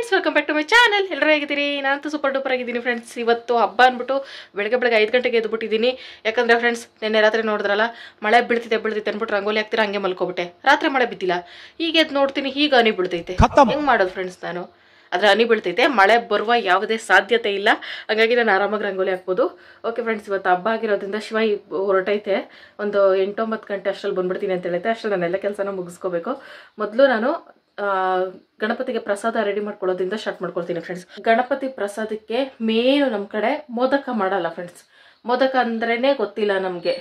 Friends, welcome back to my channel. ಎಲ್ಲರೂ ಹೇಗಿದ್ದೀರಿ? ನಾನಂತೂ ಸೂಪರ್ ಡೂಪರ್ ಆಗಿದ್ದೀನಿ ಫ್ರೆಂಡ್ಸ್. ಇವತ್ತು ಹಬ್ಬ ಅಂದ್ಬಿಟ್ಟು ಬೆಳಗ್ಗೆ 5 ಗಂಟೆಗೆ ಎದ್ಬಿಟ್ಟಿದ್ದೀನಿ. ಯಾಕಂದರೆ ಫ್ರೆಂಡ್ಸ್, ನಿನ್ನೆ ರಾತ್ರಿ ನೋಡಿದ್ರಲ್ಲ, ಮಳೆ ಬೀಳ್ತಿದೆ ಅಂದ್ಬಿಟ್ಟು ರಂಗೋಲಿ ಹಾಕ್ತೀರಾ ಹಂಗೆ ಮಲ್ಕೊಬಿಟ್ಟೆ. ರಾತ್ರಿ ಮಳೆ ಬಿದ್ದಿಲ್ಲ. ಈಗ ಎದ್ದು ನೋಡ್ತೀನಿ, ಈಗ ಹನಿ ಬೀಳ್ತೈತೆ. ಹೆಂಗೆ ಮಾಡೋದು ಫ್ರೆಂಡ್ಸ್ ನಾನು? ಆದರೆ ಹನಿ ಬೀಳ್ತೈತೆ, ಮಳೆ ಬರುವ ಯಾವುದೇ ಸಾಧ್ಯತೆ ಇಲ್ಲ. ಹಾಗಾಗಿ ನಾನು ಆರಾಮಾಗಿ ರಂಗೋಲಿ ಹಾಕ್ಬೋದು. ಓಕೆ ಫ್ರೆಂಡ್ಸ್, ಇವತ್ತು ಹಬ್ಬ ಆಗಿರೋದ್ರಿಂದ ಶಿವ ಹೊರಟೈತೆ. ಒಂದು 8-9 ಗಂಟೆ ಅಷ್ಟರಲ್ಲಿ ಬಂದ್ಬಿಡ್ತೀನಿ ಅಂತ ಹೇಳುತ್ತೆ. ಅಷ್ಟರಲ್ಲಿ ನಾನೆಲ್ಲ ಕೆಲಸನ ಮುಗಿಸ್ಕೋಬೇಕು. ಮೊದಲು ನಾನು ಗಣಪತಿಗೆ ಪ್ರಸಾದ ರೆಡಿ ಮಾಡ್ಕೊಳ್ಳೋದ್ರಿಂದ ಸ್ಟಾರ್ಟ್ ಮಾಡ್ಕೊಳ್ತೀನಿ ಫ್ರೆಂಡ್ಸ್. ಗಣಪತಿ ಪ್ರಸಾದಕ್ಕೆ ಮೇನು ನಮ್ಮ ಕಡೆ ಮೋದಕ ಮಾಡಲ್ಲ ಫ್ರೆಂಡ್ಸ್. ಮೋದಕ ಅಂದ್ರೇ ಗೊತ್ತಿಲ್ಲ ನಮಗೆ,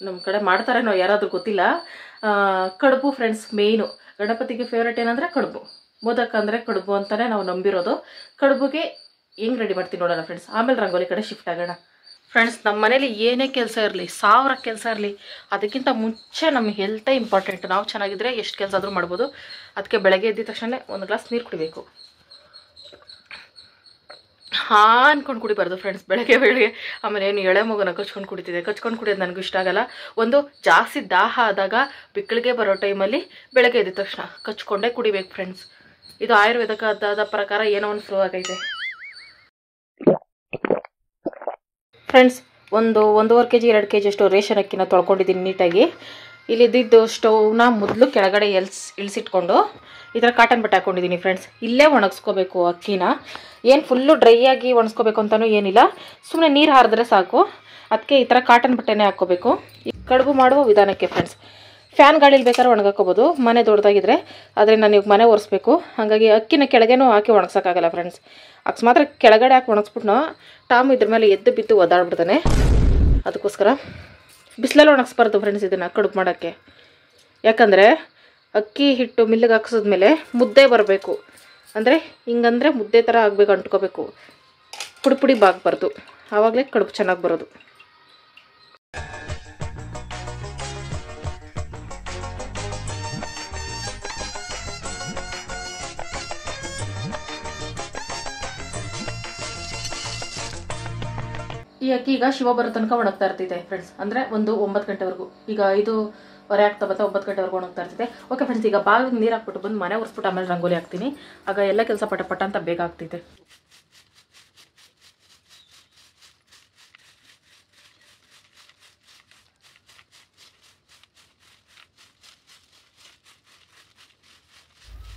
ನಮ್ಮ ಕಡೆ ಮಾಡ್ತಾರೇನೋ ಯಾರಾದರೂ ಗೊತ್ತಿಲ್ಲ. ಕಡುಬು ಫ್ರೆಂಡ್ಸ್ ಮೇನು. ಗಣಪತಿಗೆ ಫೇವ್ರೇಟ್ ಏನಂದರೆ ಕಡುಬು. ಮೋದಕ ಅಂದರೆ ಕಡುಬು ಅಂತಲೇ ನಾವು ನಂಬಿರೋದು. ಕಡುಬುಗೆ ಹೆಂಗೆ ರೆಡಿ ಮಾಡ್ತೀನಿ ನೋಡೋಣ ಫ್ರೆಂಡ್ಸ್. ಆಮೇಲೆ ರಂಗೋಲಿ ಕಡೆ ಶಿಫ್ಟ್ ಆಗೋಣ ಫ್ರೆಂಡ್ಸ್. ನಮ್ಮ ಮನೇಲಿ ಏನೇ ಕೆಲಸ ಇರಲಿ, 1000 ಕೆಲಸ ಇರಲಿ, ಅದಕ್ಕಿಂತ ಮುಂಚೆ ನಮಗೆ ಹೆಲ್ತೇ ಇಂಪಾರ್ಟೆಂಟ್. ನಾವು ಚೆನ್ನಾಗಿದ್ರೆ ಎಷ್ಟು ಕೆಲಸ ಆದರೂ ಮಾಡ್ಬೋದು. ಅದಕ್ಕೆ ಬೆಳಗ್ಗೆ ಎದ್ದ ತಕ್ಷಣ ಒಂದು ಗ್ಲಾಸ್ ನೀರು ಕುಡಿಬೇಕು. ಅನ್ಕೊಂಡು ಕುಡಿಬಾರ್ದು ಫ್ರೆಂಡ್ಸ್ ಬೆಳಗ್ಗೆ. ಆಮೇಲೆ ಏನು ಎಳೆ ಮಗುನ ಕಚ್ಕೊಂಡು ಕುಡಿಯೋದು ನನಗೂ ಇಷ್ಟ ಆಗಲ್ಲ. ಒಂದು ಜಾಸ್ತಿ ದಾಹ ಆದಾಗ, ಬಿಕ್ಕಳಿಗೆ ಬರೋ ಟೈಮಲ್ಲಿ ಬೆಳಗ್ಗೆ ಎದ್ದ ತಕ್ಷಣ ಕಚ್ಕೊಂಡೇ ಕುಡಿಬೇಕು ಫ್ರೆಂಡ್ಸ್. ಇದು ಆಯುರ್ವೇದದ ಪ್ರಕಾರ ಏನೋ ಒಂದು ಪ್ರೂವ್ ಆಗೈತೆ ಫ್ರೆಂಡ್ಸ್. 1.5 kg 2 kg ಅಷ್ಟು ರೇಷನ್ ಅಕ್ಕಿನ ತೊಳ್ಕೊಂಡಿದ್ದೀನಿ ನೀಟಾಗಿ. ಇಲ್ಲಿದ್ದು ಸ್ಟವ್ನ ಮೊದಲು ಕೆಳಗಡೆ ಇಳಿಸಿಟ್ಕೊಂಡು ಈ ಥರ ಕಾಟನ್ ಬಟ್ಟೆ ಹಾಕ್ಕೊಂಡಿದ್ದೀನಿ ಫ್ರೆಂಡ್ಸ್. ಇಲ್ಲೇ ಒಣಗಿಸ್ಕೋಬೇಕು ಅಕ್ಕಿನ. ಏನು ಫುಲ್ಲು ಡ್ರೈ ಆಗಿ ಒಣಗಿಸ್ಕೋಬೇಕು ಅಂತಲೂ ಏನಿಲ್ಲ, ಸುಮ್ಮನೆ ನೀರು ಹಾರಿದ್ರೆ ಸಾಕು. ಅದಕ್ಕೆ ಈ ಥರ ಕಾಟನ್ ಬಟ್ಟೆನೇ ಹಾಕ್ಕೋಬೇಕು. ಕಡುಬು ಮಾಡುವ ವಿಧಾನಕ್ಕೆ ಫ್ರೆಂಡ್ಸ್, ಫ್ಯಾನ್ ಗಾಳಿಲಿ ಬೇಕಾದ್ರೆ ಒಣಗಾಕೋಬೋದು ಮನೆ ದೊಡ್ಡದಾಗಿದ್ರೆ. ಆದರೆ ನಾನು ಇವಾಗ ಮನೆ ಒರೆಸ್ಬೇಕು, ಹಾಗಾಗಿ ಅಕ್ಕಿನ ಕೆಳಗೇನೂ ಹಾಕಿ ಒಣಗ್ಸೋಕ್ಕಾಗಲ್ಲ ಫ್ರೆಂಡ್ಸ್. ಅಕಸ್ಮಾತ್ರ ಕೆಳಗಡೆ ಹಾಕಿ ಒಣಗಿಸ್ಬಿಟ್ಟು ಟಾಮ್ ಇದ್ರ ಮೇಲೆ ಎದ್ದು ಬಿದ್ದು ಒದ್ದಾಡ್ಬಿಡ್ತಾನೆ. ಅದಕ್ಕೋಸ್ಕರ ಬಿಸಿಲಲ್ಲಿ ಒಣಗಿಸ್ಬಾರ್ದು ಫ್ರೆಂಡ್ಸ್ ಇದನ್ನು ಕಡುಬು ಮಾಡೋಕ್ಕೆ. ಯಾಕಂದರೆ ಅಕ್ಕಿ ಹಿಟ್ಟು ಮಿಲ್ಲಿಗೆ ಹಾಕಿಸಿದ್ಮೇಲೆ ಮುದ್ದೆ ಬರಬೇಕು. ಅಂದರೆ ಹಿಂಗಂದರೆ ಮುದ್ದೆ ಥರ ಆಗಬೇಕು, ಅಂಟ್ಕೋಬೇಕು, ಪುಡಿ ಬಾಗಬಾರ್ದು. ಆವಾಗಲೇ ಕಡುಬು ಚೆನ್ನಾಗಿ ಬರೋದು. ಈ ಅಕ್ಕಿ ಈಗ ಶಿವ ಬರೋ ತನಕ ಒಣಗ್ತಾ ಇರ್ತೈತೆ ಫ್ರೆಂಡ್ಸ್. ಅಂದರೆ ಒಂದು 9 ಗಂಟೆವರೆಗೂ. ಈಗ 5:15 ಆಗ್ತಾ 9 ಗಂಟೆವರೆಗೂ ಒಣಗ್ತಾ ಇರ್ತೈತೆ. ಓಕೆ ಫ್ರೆಂಡ್ಸ್, ಈಗ ಬಾಗಿಲಿಗೆ ನೀರು ಹಾಕ್ಬಿಟ್ಟು ಬಂದು ಮನೆ ಒರೆಸ್ಬಿಟ್ಟು ಆಮೇಲೆ ರಂಗೋಲಿ ಹಾಕ್ತೀನಿ. ಆಗ ಎಲ್ಲ ಕೆಲಸ ಪಟ ಅಂತ ಬೇಗ ಆಗ್ತೈತೆ.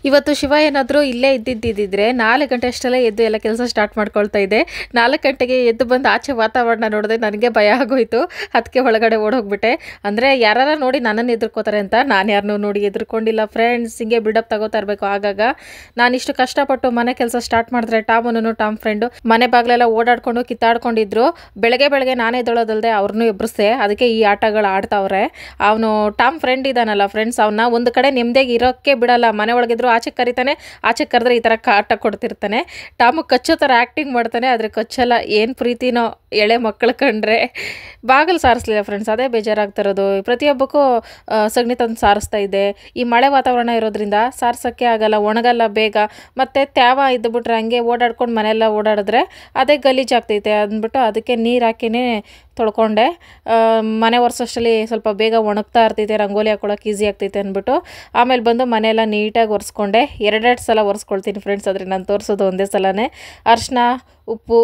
ಇವತ್ತು ಶಿವ ಏನಾದರೂ ಇಲ್ಲೇ ಇದ್ದಿದ್ದಿದ್ರೆ 4 ಗಂಟೆ ಅಷ್ಟೆಲ್ಲ ಎದ್ದು ಎಲ್ಲ ಕೆಲಸ ಸ್ಟಾರ್ಟ್ ಮಾಡ್ಕೊಳ್ತಾ ಇದ್ದೆ. 4 ಗಂಟೆಗೆ ಎದ್ದು ಬಂದು ಆಚೆ ವಾತಾವರಣ ನೋಡಿದೆ, ನನಗೆ ಭಯ ಆಗೋಯ್ತು. ಅದಕ್ಕೆ ಒಳಗಡೆ ಓಡೋಗ್ಬಿಟ್ಟೆ. ಅಂದರೆ ಯಾರು ನೋಡಿ ನನ್ನನ್ನು ಎದುರ್ಕೋತಾರೆ ಅಂತ ನಾನು ಯಾರನ್ನೂ ನೋಡಿ ಎದುರ್ಕೊಂಡಿಲ್ಲ ಫ್ರೆಂಡ್ಸ್. ಹಿಂಗೆ ಬಿಲ್ಡಪ್ ತಗೋತಾ ಇರಬೇಕು ಆಗಾಗ. ನಾನಿಷ್ಟು ಕಷ್ಟಪಟ್ಟು ಮನೆ ಕೆಲಸ ಸ್ಟಾರ್ಟ್ ಮಾಡಿದ್ರೆ ಟಾಮ್ ಫ್ರೆಂಡು ಮನೆ ಬಾಗಿಲೆಲ್ಲ ಓಡಾಡ್ಕೊಂಡು ಕಿತ್ತಾಡ್ಕೊಂಡಿದ್ರು. ಬೆಳಗ್ಗೆ ನಾನೇ ಎದ್ದೊಳೋದಲ್ದೆ ಅವ್ರನ್ನೂ ಎಬ್ಬಿಸ್ದೆ. ಅದಕ್ಕೆ ಈ ಆಟಗಳು ಆಡ್ತಾವ್ರೆ. ಅವನು ಟಾಮ್ ಫ್ರೆಂಡ್ ಇದ್ದಾನಲ್ಲ ಫ್ರೆಂಡ್ಸ್, ಅವನ್ನ ಒಂದು ಕಡೆ ನೆಮ್ಮದಿಯಾಗಿ ಇರೋಕ್ಕೆ ಬಿಡಲ್ಲ. ಮನೆ ಒಳಗಿದ್ರು ಆಚೆ ಕರಿತಾನೆ, ಆಚೆ ಕರೆದ್ರೆ ಈ ಥರ ಕಾಟ ಕೊಡ್ತಿರ್ತಾನೆ. ಟಾಮು ಕಚ್ಚೋ ಥರ ಆ್ಯಕ್ಟಿಂಗ್ ಮಾಡ್ತಾನೆ, ಆದರೆ ಕಚ್ಚಲ್ಲ. ಏನು ಪ್ರೀತಿನೋ ಎಳೆ ಮಕ್ಕಳು ಕಂಡ್ರೆ. ಬಾಗಿಲು ಸಾರಿಸ್ಲಿಲ್ಲ ಫ್ರೆಂಡ್ಸ್, ಅದೇ ಬೇಜಾರಾಗ್ತಿರೋದು. ಪ್ರತಿಯೊಬ್ಬಕ್ಕೂ ಸಗಣಿ ತಂದು ಸಾರಿಸ್ತಾ ಇದ್ದೆ. ಈ ಮಳೆ ವಾತಾವರಣ ಇರೋದ್ರಿಂದ ಸಾರ್ಸೋಕ್ಕೆ ಆಗಲ್ಲ, ಒಣಗಲ್ಲ ಬೇಗ. ಮತ್ತು ತ್ಯಾವ ಇದ್ದುಬಿಟ್ರೆ ಹಂಗೆ ಓಡಾಡ್ಕೊಂಡು ಮನೆಯೆಲ್ಲ ಓಡಾಡಿದ್ರೆ ಅದೇ ಗಲೀಜಾಗ್ತೈತೆ ಅಂದ್ಬಿಟ್ಟು ಅದಕ್ಕೆ ನೀರು ಹಾಕಿನೇ ತೊಳ್ಕೊಂಡೆ. ಮನೆ ಒರೆಸೋಷ್ಟರಲ್ಲಿ ಸ್ವಲ್ಪ ಬೇಗ ಒಣಗ್ತಾ ಇರ್ತೈತೆ, ರಂಗೋಲಿ ಹಾಕ್ಕೊಳಕ್ಕೆ ಈಸಿ ಆಗ್ತೈತೆ ಅಂದ್ಬಿಟ್ಟು ಆಮೇಲೆ ಬಂದು ಮನೆಯೆಲ್ಲ ನೀಟಾಗಿ ಒರೆಸ್ಕೊಂಡೆ. 2 ಸಲ ಒರೆಸ್ಕೊಳ್ತೀನಿ ಫ್ರೆಂಡ್ಸ್. ಆದರೆ ನಾನು ತೋರಿಸೋದು ಒಂದೇ ಸಲನೇ. ಅರಿಶಿನ, ಉಪ್ಪು,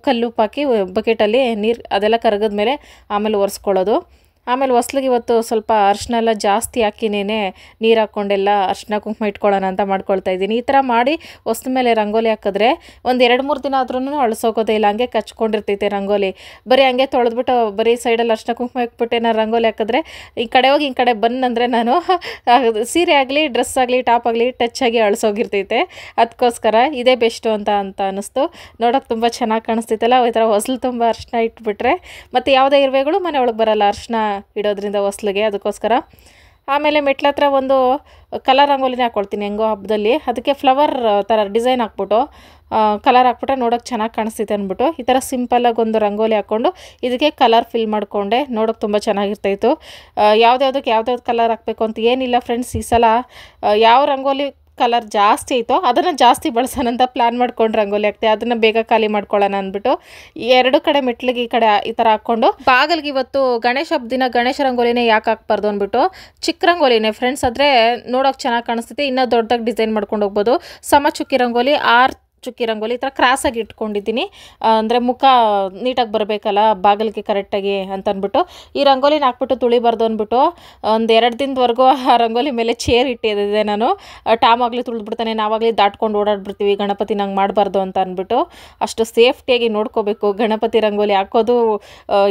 ಕಲ್ಲುಪ್ಪು ಹಾಕಿ ಬಕೆಟಲ್ಲಿ ನೀರು ಅದೆಲ್ಲ ಕರಗಿದ್ಮೇಲೆ ಆಮೇಲೆ ಒರೆಸ್ಕೊಳ್ಳೋದು. ಆಮೇಲೆ ಹೊಸ್ಲಿಗೆ ಇವತ್ತು ಸ್ವಲ್ಪ ಅರಿಶಿನ ಎಲ್ಲ ಜಾಸ್ತಿ ಹಾಕಿನೇ ನೀರು ಹಾಕ್ಕೊಂಡೆಲ್ಲ ಅರಿಶಿನ ಕುಂಕುಮ ಇಟ್ಕೊಳ್ಳೋಣ ಅಂತ ಮಾಡ್ಕೊಳ್ತಾ ಇದ್ದೀನಿ. ಈ ಥರ ಮಾಡಿ ಹೊಸ್ದ ಮೇಲೆ ರಂಗೋಲಿ ಹಾಕಿದ್ರೆ ಒಂದು 2-3 ದಿನ ಆದ್ರೂ ಅಳಿಸೋಗೋದೇ ಇಲ್ಲ. ಹಂಗೆ ಕಚ್ಕೊಂಡಿರ್ತೈತೆ ರಂಗೋಲಿ. ಬರೀ ಹಂಗೆ ತೊಳೆದ್ಬಿಟ್ಟು ಬರೀ ಸೈಡಲ್ಲಿ ಅರಿಶಿನ ಕುಂಕುಮ ಹಾಕ್ಬಿಟ್ಟು ನಾನು ರಂಗೋಲಿ ಹಾಕಿದ್ರೆ ಈ ಕಡೆ ಹೋಗಿ ಈ ಕಡೆ ಬಂದಂದರೆ ನಾನು ಸೀರೆ ಆಗಲಿ, ಡ್ರೆಸ್ ಆಗಲಿ, ಟಾಪ್ ಆಗಲಿ ಟಚ್ ಆಗಿ ಅಳಿಸೋಗಿರ್ತೈತೆ. ಅದಕ್ಕೋಸ್ಕರ ಇದೇ ಬೆಸ್ಟು ಅಂತ ಅನ್ನಿಸ್ತು. ನೋಡೋಕೆ ತುಂಬ ಚೆನ್ನಾಗಿ ಕಾಣಿಸ್ತೈತಲ್ಲ. ಈ ಥರ ಹೊಸ್ಲು ತುಂಬ ಅರಿಶಿನ ಇಟ್ಬಿಟ್ರೆ ಮತ್ತು ಯಾವುದೇ ಇರುವೆಗಳು ಮನೆ ಒಳಗೆ ಬರಲ್ಲ ಅರಿಶಿನ ಇಡೋದ್ರಿಂದ ಹೊಸ್ಲಿಗೆ. ಅದಕ್ಕೋಸ್ಕರ ಆಮೇಲೆ ಮೆಟ್ಲ ಹತ್ರ ಒಂದು ಕಲರ್ ರಂಗೋಲಿನೇ ಹಾಕ್ಕೊಳ್ತೀನಿ ಹೆಂಗೋ ಹಬ್ಬದಲ್ಲಿ. ಅದಕ್ಕೆ ಫ್ಲವರ್ ಥರ ಡಿಸೈನ್ ಹಾಕ್ಬಿಟ್ಟು ಕಲರ್ ಹಾಕ್ಬಿಟ್ರೆ ನೋಡೋಕೆ ಚೆನ್ನಾಗಿ ಕಾಣಿಸ್ತೈತೆ ಅಂದ್ಬಿಟ್ಟು ಈ ಥರ ಸಿಂಪಲಾಗಿ ಒಂದು ರಂಗೋಲಿ ಹಾಕ್ಕೊಂಡು ಇದಕ್ಕೆ ಕಲರ್ ಫಿಲ್ ಮಾಡಿಕೊಂಡೆ. ನೋಡೋಕೆ ತುಂಬ ಚೆನ್ನಾಗಿರ್ತಾಯಿತ್ತು. ಯಾವ್ದ್ಯಾವ್ದಕ್ಕೆ ಯಾವ್ದ್ಯಾವ್ದು ಕಲರ್ ಹಾಕಬೇಕು ಅಂತ ಏನಿಲ್ಲ ಫ್ರೆಂಡ್ಸ್. ಈ ಸಲ ಯಾವ ರಂಗೋಲಿ ಕಲರ್ ಜಾಸ್ತಿ ಐತೋ ಅದನ್ನು ಜಾಸ್ತಿ ಬಳಸೋಣ ಅಂತ ಪ್ಲ್ಯಾನ್ ಮಾಡ್ಕೊಂಡು ರಂಗೋಲಿ ಹಾಕ್ತೆ. ಅದನ್ನು ಬೇಗ ಖಾಲಿ ಮಾಡ್ಕೊಳ್ಳೋಣ ಅಂದ್ಬಿಟ್ಟು 2 ಕಡೆ ಮೆಟ್ಲಿಗೆ ಈ ಕಡೆ ಈ ಥರ ಹಾಕ್ಕೊಂಡು ಬಾಗಿಲಿಗೆ ಇವತ್ತು ಗಣೇಶ ಹಬ್ಬ ದಿನ ಗಣೇಶ ರಂಗೋಲಿನೇ ಯಾಕೆ ಹಾಕ್ಬಾರ್ದು ಅಂದ್ಬಿಟ್ಟು ಚಿಕ್ಕ ರಂಗೋಲಿನೇ ಫ್ರೆಂಡ್ಸ್. ಆದರೆ ನೋಡೋಕೆ ಚೆನ್ನಾಗಿ ಕಾಣಿಸ್ತೈತೆ. ಇನ್ನೂ ದೊಡ್ಡದಾಗಿ ಡಿಸೈನ್ ಮಾಡ್ಕೊಂಡು ಹೋಗ್ಬೋದು. ಸಮ ಚುಕ್ಕಿ ರಂಗೋಲಿ 6 ಚುಕ್ಕಿ ರಂಗೋಲಿ ಈ ಥರ ಕ್ರಾಸಾಗಿ ಇಟ್ಕೊಂಡಿದ್ದೀನಿ. ಅಂದರೆ ಮುಖ ನೀಟಾಗಿ ಬರಬೇಕಲ್ಲ ಬಾಗಿಲಿಗೆ ಕರೆಕ್ಟಾಗಿ ಅಂತ ಅಂದ್ಬಿಟ್ಟು ಈ ರಂಗೋಲಿನ ಹಾಕ್ಬಿಟ್ಟು ತುಳಿಬಾರ್ದು ಅಂದ್ಬಿಟ್ಟು ಒಂದು 2 ದಿನದವರೆಗೂ ಆ ರಂಗೋಲಿ ಮೇಲೆ ಚೇರ್ ಇಟ್ಟಿದ್ದೆ ನಾನು. ಟಾಮ್ ಆಗಲಿ ತುಳಿದ್ಬಿಡ್ತಾನೆ, ನಾವಾಗಲಿ ದಾಟ್ಕೊಂಡು ಓಡಾಡ್ಬಿಡ್ತೀವಿ, ಗಣಪತಿ ನಂಗೆ ಮಾಡಬಾರ್ದು ಅಂತ ಅಂದ್ಬಿಟ್ಟು. ಅಷ್ಟು ಸೇಫ್ಟಿಯಾಗಿ ನೋಡ್ಕೋಬೇಕು. ಗಣಪತಿ ರಂಗೋಲಿ ಹಾಕೋದು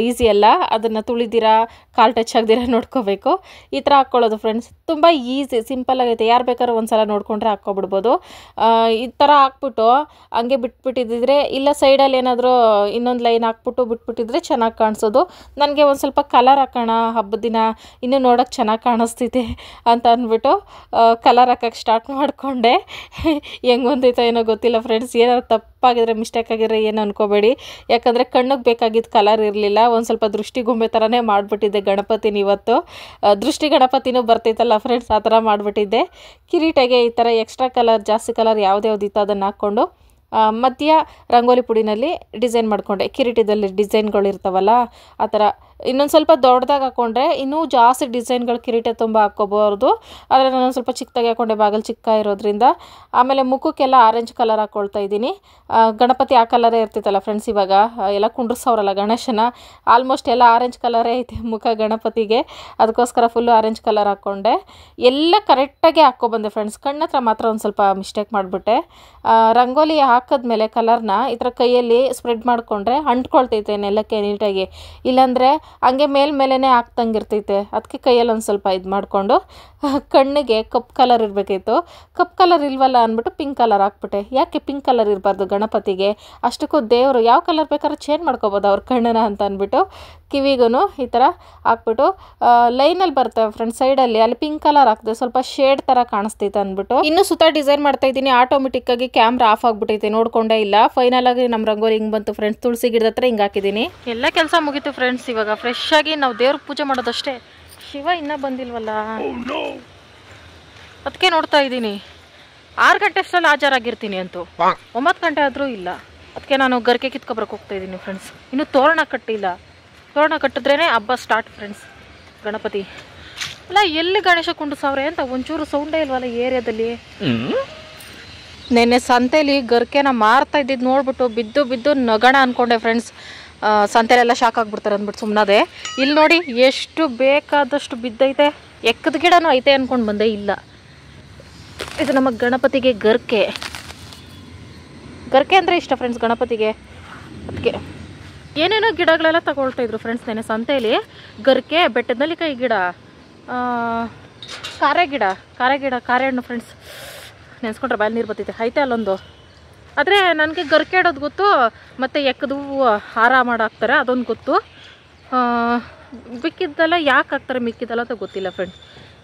ಈಸಿ ಅಲ್ಲ, ಅದನ್ನು ತುಳಿದಿರಾ ಕಾಲು ಟಚ್ ಆಗದಿರ ನೋಡ್ಕೋಬೇಕು. ಈ ಥರ ಹಾಕ್ಕೊಳ್ಳೋದು ಫ್ರೆಂಡ್ಸ್, ತುಂಬ ಈಸಿ ಸಿಂಪಲ್ ಆಗೈತೆ. ಯಾರು ಬೇಕಾದ್ರೂ ಒಂದ್ಸಲ ನೋಡ್ಕೊಂಡ್ರೆ ಹಾಕ್ಕೊಬಿಡ್ಬೋದು. ಈ ಥರ ಹಾಕ್ಬಿಟ್ಟು ಹಂಗೆ ಬಿಟ್ಬಿಟ್ಟಿದ್ದಿದ್ರೆ ಇಲ್ಲ ಸೈಡಲ್ಲಿ ಏನಾದರೂ ಇನ್ನೊಂದು ಲೈನ್ ಹಾಕ್ಬಿಟ್ಟು ಬಿಟ್ಬಿಟ್ಟಿದ್ರೆ ಚೆನ್ನಾಗಿ ಕಾಣಿಸೋದು. ನನಗೆ ಒಂದು ಸ್ವಲ್ಪ ಕಲರ್ ಹಾಕೋಣ ಹಬ್ಬದ ದಿನ ಇನ್ನೂ ನೋಡೋಕ್ಕೆ ಚೆನ್ನಾಗಿ ಕಾಣಿಸ್ತೈತೆ ಅಂತ ಅಂದ್ಬಿಟ್ಟು ಕಲರ್ ಹಾಕೋಕ್ಕೆ ಸ್ಟಾರ್ಟ್ ಮಾಡಿಕೊಂಡೆ. ಹೆಂಗೆ ಹೊಂದೈತೋ ಏನೋ ಗೊತ್ತಿಲ್ಲ ಫ್ರೆಂಡ್ಸ್, ಏನಾದ್ರು ತಪ್ಪಾಗಿದ್ರೆ ಮಿಸ್ಟೇಕ್ ಆಗಿದ್ರೆ ಏನು ಅನ್ಕೋಬೇಡಿ. ಯಾಕಂದರೆ ಕಣ್ಣಿಗೆ ಬೇಕಾಗಿದ್ದು ಕಲರ್ ಇರಲಿಲ್ಲ, ಒಂದು ಸ್ವಲ್ಪ ದೃಷ್ಟಿಗೊಂಬೆ ಥರನೇ ಮಾಡಿಬಿಟ್ಟಿದ್ದೆ ಗಣಪತಿನ. ಇವತ್ತು ದೃಷ್ಟಿ ಗಣಪತಿನೂ ಬರ್ತೈತಲ್ಲ ಫ್ರೆಂಡ್ಸ್, ಆ ಥರ ಮಾಡಿಬಿಟ್ಟಿದ್ದೆ. ಕಿರೀಟಗೆ ಈ ಥರ ಎಕ್ಸ್ಟ್ರಾ ಕಲರ್ ಜಾಸ್ತಿ ಕಲರ್ ಯಾವ್ದು ಇತ್ತು ಅದನ್ನು ಹಾಕ್ಕೊಂಡು ಮಧ್ಯ ರಂಗೋಲಿ ಪುಡಿನಲ್ಲಿ ಡಿಸೈನ್ ಮಾಡಿಕೊಂಡೆ. ಕಿರೀಟದಲ್ಲಿ ಡಿಸೈನ್ಗಳು ಇರ್ತಾವಲ್ಲ ಆ ಥರ ಇನ್ನೊಂದು ಸ್ವಲ್ಪ ದೊಡ್ಡದಾಗಿ ಹಾಕ್ಕೊಂಡ್ರೆ ಇನ್ನೂ ಜಾಸ್ತಿ ಡಿಸೈನ್ಗಳು ಕಿರೀಟ ತುಂಬ ಹಾಕ್ಕೋಬೋದು. ಆದರೆ ನಾನೊಂದು ಸ್ವಲ್ಪ ಚಿಕ್ಕದಾಗಿ ಹಾಕ್ಕೊಂಡೆ, ಬಾಗಿಲು ಚಿಕ್ಕ ಇರೋದ್ರಿಂದ. ಆಮೇಲೆ ಮುಖಕ್ಕೆಲ್ಲ ಆರೆಂಜ್ ಕಲರ್ ಹಾಕ್ಕೊಳ್ತಾ ಇದ್ದೀನಿ. ಗಣಪತಿ ಆ ಕಲರೇ ಇರ್ತಿತ್ತಲ್ಲ ಫ್ರೆಂಡ್ಸ್, ಇವಾಗ ಎಲ್ಲ ಕುಂಡ್ರಿಸೋರಲ್ಲ ಗಣೇಶನ, ಆಲ್ಮೋಸ್ಟ್ ಎಲ್ಲ ಆರೆಂಜ್ ಕಲರೇ ಐತೆ ಮುಖ ಗಣಪತಿಗೆ, ಅದಕ್ಕೋಸ್ಕರ ಫುಲ್ಲು ಆರೆಂಜ್ ಕಲರ್ ಹಾಕ್ಕೊಂಡೆ. ಎಲ್ಲ ಕರೆಕ್ಟಾಗಿ ಹಾಕ್ಕೊಬಂದೆ ಫ್ರೆಂಡ್ಸ್. ಕಣ್ಣತ್ರ ಮಾತ್ರ ಒಂದು ಸ್ವಲ್ಪ ಮಿಸ್ಟೇಕ್ ಮಾಡಿಬಿಟ್ಟೆ. ರಂಗೋಲಿ ಹಾಕಿದ್ಮೇಲೆ ಕಲರ್ನ ಈ ಥರ ಕೈಯಲ್ಲಿ ಸ್ಪ್ರೆಡ್ ಮಾಡಿಕೊಂಡ್ರೆ ಅಂಟ್ಕೊಳ್ತೈತೆ ನೆಲಕ್ಕೆ ನೀಟಾಗಿ, ಇಲ್ಲಾಂದರೆ ಹಂಗೆ ಮೇಲ್ಮೇಲೆ ಹಾಕ್ದಂಗಿರ್ತೈತೆ. ಅದಕ್ಕೆ ಕೈಯಲ್ಲಿ ಒಂದು ಸ್ವಲ್ಪ ಇದು ಮಾಡಿಕೊಂಡು ಕಣ್ಣಿಗೆ ಕಪ್ ಕಲರ್ ಇರಬೇಕಿತ್ತು. ಕಪ್ ಕಲರ್ ಇಲ್ವಲ್ಲ ಅಂದ್ಬಿಟ್ಟು ಪಿಂಕ್ ಕಲರ್ ಹಾಕ್ಬಿಟ್ಟೆ. ಯಾಕೆ ಪಿಂಕ್ ಕಲರ್ ಇರಬಾರ್ದು ಗಣಪತಿಗೆ? ಅಷ್ಟಕ್ಕೂ ದೇವರು ಯಾವ ಕಲರ್ ಬೇಕಾದ್ರೂ ಚೇಂಜ್ ಮಾಡ್ಕೋಬೋದು ಅವ್ರ ಕಣ್ಣನ್ನ ಅಂತ ಅಂದ್ಬಿಟ್ಟು ಕಿವಿಗೂ ಈ ಥರ ಹಾಕ್ಬಿಟ್ಟು ಲೈನಲ್ಲಿ ಬರ್ತವೆ ಫ್ರೆಂಡ್ಸ್ ಸೈಡಲ್ಲಿ, ಅಲ್ಲಿ ಪಿಂಕ್ ಕಲರ್ ಹಾಕಿದೆ ಸ್ವಲ್ಪ ಶೇಡ್ ಥರ ಕಾಣಿಸ್ತೈತೆ ಅಂದ್ಬಿಟ್ಟು. ಇನ್ನೂ ಸುತ್ತ ಡಿಸೈನ್ ಮಾಡ್ತಾ ಇದ್ದೀನಿ. ಆಟೋಮೆಟಿಕ್ಕಾಗಿ ಕ್ಯಾಮ್ರಾ ಆಫ್ ಆಗಿಬಿಟ್ಟೈತೆ, ನೋಡ್ಕೊಂಡೇ ಇಲ್ಲ. ಫೈನಲ್ ಆಗಿ ನಮ್ಮ ರಂಗೋಲಿ ಹಿಂಗೆ ಬಂತು ಫ್ರೆಂಡ್ಸ್. ತುಳಸಿ ಗಿಡದ ಹತ್ರ ಹಿಂಗೆ ಹಾಕಿದ್ದೀನಿ. ಎಲ್ಲ ಕೆಲಸ ಮುಗೀತು ಫ್ರೆಂಡ್ಸ್. ಇವಾಗ ಫ್ರೆಶ್ ಆಗಿ ನಾವು ದೇವ್ರ ಪೂಜೆ ಮಾಡೋದಷ್ಟೇ. ಶಿವ ಇನ್ನೂ ಬಂದಿಲ್ವಲ್ಲ, ಅದಕ್ಕೆ ನೋಡ್ತಾ ಇದ್ದೀನಿ. 6 ಗಂಟೆ ಅಷ್ಟರಲ್ಲಿ ಹಾಜರಾಗಿರ್ತೀನಿ ಅಂತೂ, 9 ಗಂಟೆ ಆದರೂ ಇಲ್ಲ. ಅದಕ್ಕೆ ನಾನು ಗರ್ಕೆ ಕಿತ್ಕೊಬರಕ್ಕೆ ಹೋಗ್ತಾ ಇದ್ದೀನಿ ಫ್ರೆಂಡ್ಸ್. ಇನ್ನೂ ತೋರಣ ಕಟ್ಟಿಲ್ಲ, ತೋರಣ ಕಟ್ಟಿದ್ರೇ ಹಬ್ಬ ಸ್ಟಾರ್ಟ್ ಫ್ರೆಂಡ್ಸ್. ಗಣಪತಿ ಅಲ್ಲ ಎಲ್ಲಿ ಗಣೇಶ ಕುಂಡ್ರಸವ್ರೆ ಅಂತ ಒಂಚೂರು ಸೌಂಡೇ ಇಲ್ವಲ್ಲ ಏರಿಯಾದಲ್ಲಿ. ನೆನ್ನೆ ಸಂತೆಯಲ್ಲಿ ಗರ್ಕೆನ ಮಾರ್ತಾ ಇದ್ದಿದ್ದು ನೋಡ್ಬಿಟ್ಟು ಬಿದ್ದು ಬಿದ್ದು ನಗಣ ಅಂದ್ಕೊಂಡೆ ಫ್ರೆಂಡ್ಸ್. ಸಂತೆಲೆಲ್ಲ ಶಾಕ್ ಆಗಿಬಿಡ್ತಾರೆ ಅಂದ್ಬಿಟ್ಟು ಸುಮ್ಮನದೆ. ಇಲ್ಲಿ ನೋಡಿ ಎಷ್ಟು ಬೇಕಾದಷ್ಟು ಬಿದ್ದೈತೆ. ಎಕ್ಕದ ಗಿಡನೂ ಐತೆ ಅಂದ್ಕೊಂಡು ಬಂದೆ, ಇಲ್ಲ. ಇದು ನಮ್ಮ ಗಣಪತಿಗೆ ಗರ್ಕೆ. ಗರ್ಕೆ ಅಂದರೆ ಇಷ್ಟ ಫ್ರೆಂಡ್ಸ್ ಗಣಪತಿಗೆ. ಅದಕ್ಕೆ ಏನೇನೋ ಗಿಡಗಳೆಲ್ಲ ತಗೊಳ್ತಾ ಇದ್ರು ಫ್ರೆಂಡ್ಸ್ ನೆನೆ ಸಂತೆಯಲ್ಲಿ. ಗರ್ಕೆ, ಬೆಟ್ಟದ ನೆಲ್ಲಿಕಾಯಿ ಗಿಡ, ಕಾರೆ ಹಣ್ಣು ಫ್ರೆಂಡ್ಸ್. ನೆನೆಸ್ಕೊಂಡ್ರೆ ಬಾಯಲ್ಲಿ ನೀರು ಬರ್ತೈತೆ. ಐತೆ ಅಲ್ಲೊಂದು. ಆದರೆ ನನಗೆ ಗರ್ಕೆ ಇಡೋದು ಗೊತ್ತು, ಮತ್ತು ಎಕ್ಕದು ಹಾರ ಮಾಡಾಕ್ತಾರೆ ಅದೊಂದು ಗೊತ್ತು. ಮಿಕ್ಕಿದ್ದೆಲ್ಲ ಯಾಕೆ ಹಾಕ್ತಾರೆ ಮಿಕ್ಕಿದ್ದೆಲ್ಲ ಅಂತ ಗೊತ್ತಿಲ್ಲ ಫ್ರೆಂಡ್ಸ್.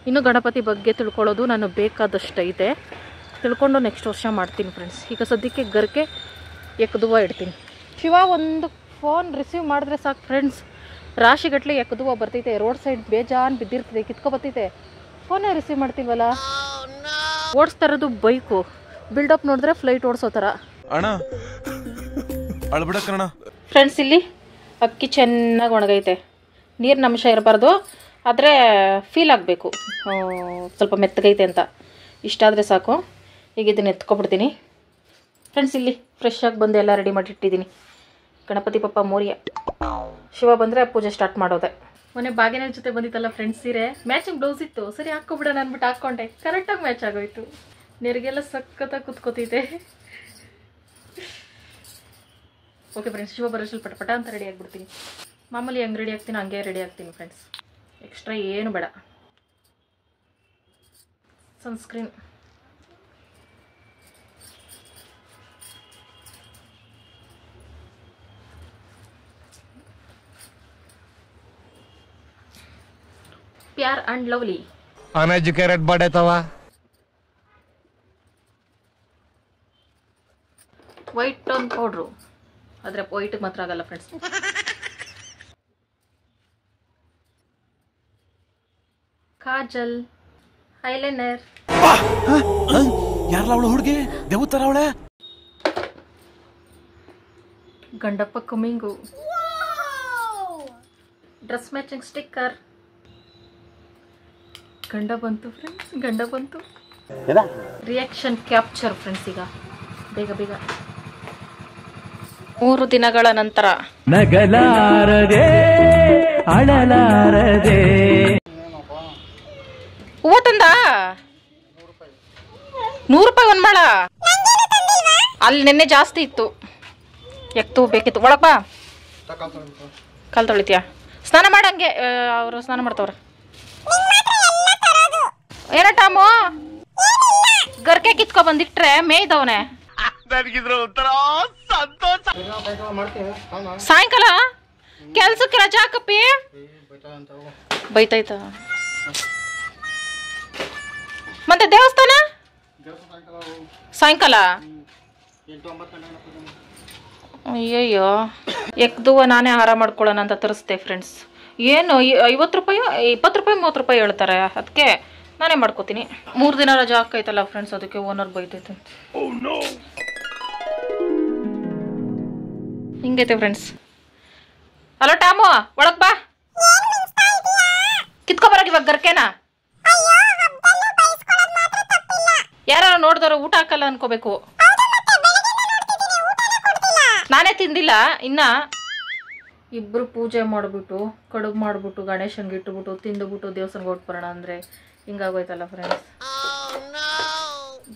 ಇನ್ನು ಗಣಪತಿ ಬಗ್ಗೆ ತಿಳ್ಕೊಳ್ಳೋದು ನಾನು ಬೇಕಾದಷ್ಟು ಐತೆ, ತಿಳ್ಕೊಂಡು ನೆಕ್ಸ್ಟ್ ವರ್ಷ ಮಾಡ್ತೀನಿ ಫ್ರೆಂಡ್ಸ್. ಈಗ ಸದ್ಯಕ್ಕೆ ಗರ್ಕೆ ಎಕ್ಕದುವ ಇಡ್ತೀನಿ. ಶಿವ ಒಂದು ಫೋನ್ ರಿಸೀವ್ ಮಾಡಿದ್ರೆ ಸಾಕು ಫ್ರೆಂಡ್ಸ್, ರಾಶಿಗಟ್ಟಲೆ ಎಕ್ಕದುವ ಬರ್ತೈತೆ. ರೋಡ್ ಸೈಡ್ ಬೇಜಾನ್ ಬಿದ್ದಿರ್ತದೆ, ಕಿತ್ಕೊಬತ್ತೈತೆ. ಫೋನೇ ರಿಸೀವ್ ಮಾಡ್ತಿಲ್ವಲ್ಲ. ಓಡಿಸ್ತಾ ಇರೋದು ಬೈಕು, ಬಿಲ್ಡಪ್ ನೋಡಿದ್ರೆ ಫ್ಲೈಟ್ ಓಡಿಸೋ ಥರ. ಫ್ರೆಂಡ್ಸ್ ಇಲ್ಲಿ ಅಕ್ಕಿ ಚೆನ್ನಾಗಿ ಒಣಗೈತೆ. ನೀರಿನ ಅಂಶ ಇರಬಾರ್ದು, ಆದರೆ ಫೀಲ್ ಆಗಬೇಕು ಸ್ವಲ್ಪ ಮೆತ್ತಗೈತೆ ಅಂತ. ಇಷ್ಟಾದರೆ ಸಾಕು. ಈಗ ಇದನ್ನು ಎತ್ಕೊಬಿಡ್ತೀನಿ ಫ್ರೆಂಡ್ಸ್. ಇಲ್ಲಿ ಫ್ರೆಶ್ ಆಗಿ ಬಂದು ಎಲ್ಲ ರೆಡಿ ಮಾಡಿ ಇಟ್ಟಿದ್ದೀನಿ. ಗಣಪತಿ ಪಪ್ಪ ಮೋರಿಯ. ಶಿವ ಬಂದರೆ ಪೂಜೆ ಸ್ಟಾರ್ಟ್ ಮಾಡೋದೆ. ಮೊನ್ನೆ ಭಾಗ್ಯನ ಜೊತೆ ಬಂದಿತ್ತಲ್ಲ ಫ್ರೆಂಡ್ಸ್ ಸೀರೆ, ಮ್ಯಾಚಿಂಗ್ ಬ್ಲೌಸ್ ಇತ್ತು. ಸರಿ ಹಾಕ್ಕೊಬಿಡೋಣ ಅಂದ್ಬಿಟ್ಟು ಹಾಕ್ಕೊಂಡೆ, ಕರೆಕ್ಟಾಗಿ ಮ್ಯಾಚ್ ಆಗೋಯ್ತು. ನೆರಿಗೆಲ್ಲ ಸಖತ್ತಾಗಿ ಕುತ್ಕೋತೈತೆ. ಓಕೆ ಫ್ರೆಂಡ್ಸ್, ಶಿವ ಬರೋ ಸ್ವಲ್ಪ ಪಟ ಅಂತ ರೆಡಿ ಆಗಿಬಿಡ್ತೀನಿ. ಮಾಮೂಲಿ ಹೆಂಗೆ ರೆಡಿ ಆಗ್ತೀನಿ ಹಂಗೆ ರೆಡಿ ಆಗ್ತೀನಿ ಫ್ರೆಂಡ್ಸ್. ಎಕ್ಸ್ಟ್ರಾ ಏನು ಬೇಡ. Sunscreen, Fair and Lovely uneducated ಬಡೇತವ. ವೈಟ್ ಟೋನ್ ಪೌಡ್ರು, ಆದರೆ ವೈಟಿಗೆ ಮಾತ್ರ ಆಗಲ್ಲ ಫ್ರೆಂಡ್ಸ್. ಕಾಜಲ್, ಐಲೈನರ್. ಯಾರಲ್ಲ ಅವಳು ಹುಡುಗಿ? ದೇವತರ ಅವಳೆ. ಗಂಡಪ್ಪ ಕಮ್ಮಿಂಗು. Dress matching sticker. ಗಂಡ ಬಂತು ಫ್ರೆಂಡ್ಸ್, ಗಂಡ ಬಂತು. Reaction capture friends. ಈಗ ಬೇಗ ಬೇಗ. 3 ದಿನಗಳ ನಂತರ ನಗಲಾರದೆ ಅಳಲಾರದೆ. ಹೂವ ತಂದ 100 ರೂಪಾಯಿ ಒಂದ್ ಮಾಳ. ಅಲ್ಲಿ ನಿನ್ನೆ ಜಾಸ್ತಿ ಇತ್ತು, ಎಕ್ತು ಬೇಕಿತ್ತು. ಒಳಗ್ ಬಾ, ಕಾಲ್ ತೊಳಿತೀಯ? ಸ್ನಾನ ಮಾಡಂಗೆ, ಅವರು ಸ್ನಾನ ಮಾಡ್ತವ್ರ. ಏನ ಟಾಮು, ಗರ್ಕೆ ಕಿತ್ಕೊ ಬಂದಿಟ್ರೆ ಮೇಯ್ದವನೆ. ಸಾಯಂಕಾಲ ಕೆಲ್ಸಕ್ಕೆ ರಜಾ ಹಾಕಪ್ಪಿ. ಬೈತಾಯ್ತ. ಮತ್ತೆ ದೇವಸ್ಥಾನ ಸಾಯಂಕಾಲ. ಅಯ್ಯಯ್ಯೋ, ಎಕ್ದುವ ನಾನೇ ಹಾರ ಮಾಡ್ಕೊಳ್ಳೋಣ ಅಂತ ತರಿಸ್ದೆ ಫ್ರೆಂಡ್ಸ್. ಏನು 50 ರೂಪಾಯಿ 20 ರೂಪಾಯಿ 30 ರೂಪಾಯಿ ಹೇಳ್ತಾರೆ, ಅದಕ್ಕೆ ನಾನೇ ಮಾಡ್ಕೋತೀನಿ. 3 ದಿನ ರಜಾ ಹಾಕೈತಲ್ಲ ಫ್ರೆಂಡ್ಸ್, ಅದಕ್ಕೆ ಓನರ್ ಬೈತೈತೆ. ಹಿಂಗೈತೆ ಫ್ರೆಂಡ್ಸ್. ಹಲೋ ಟಾಮು, ಒಳಗ್ ಬಾ. ಕಿತ್ಕೊಬರಕ್ ಇವಾಗ ಗರ್ಕೆನಾ. ಯಾರು ನೋಡಿದವರು ಊಟ ಹಾಕಲ್ಲ ಅನ್ಕೋಬೇಕು. ನಾನೇ ತಿಂದಿಲ್ಲ ಇನ್ನ. ಇಬ್ರು ಪೂಜೆ ಮಾಡಿಬಿಟ್ಟು ಕಡುಬು ಮಾಡಿಬಿಟ್ಟು ಗಣೇಶನ್ಗೆ ಇಟ್ಟುಬಿಟ್ಟು ತಿಂದುಬಿಟ್ಟು ದೇವಸ್ಥಾನಕ್ಕೆ ಹೊಟ್ಬರೋಣ ಅಂದರೆ ಹಿಂಗಾಗೋಯ್ತಲ್ಲ ಫ್ರೆಂಡ್ಸ್.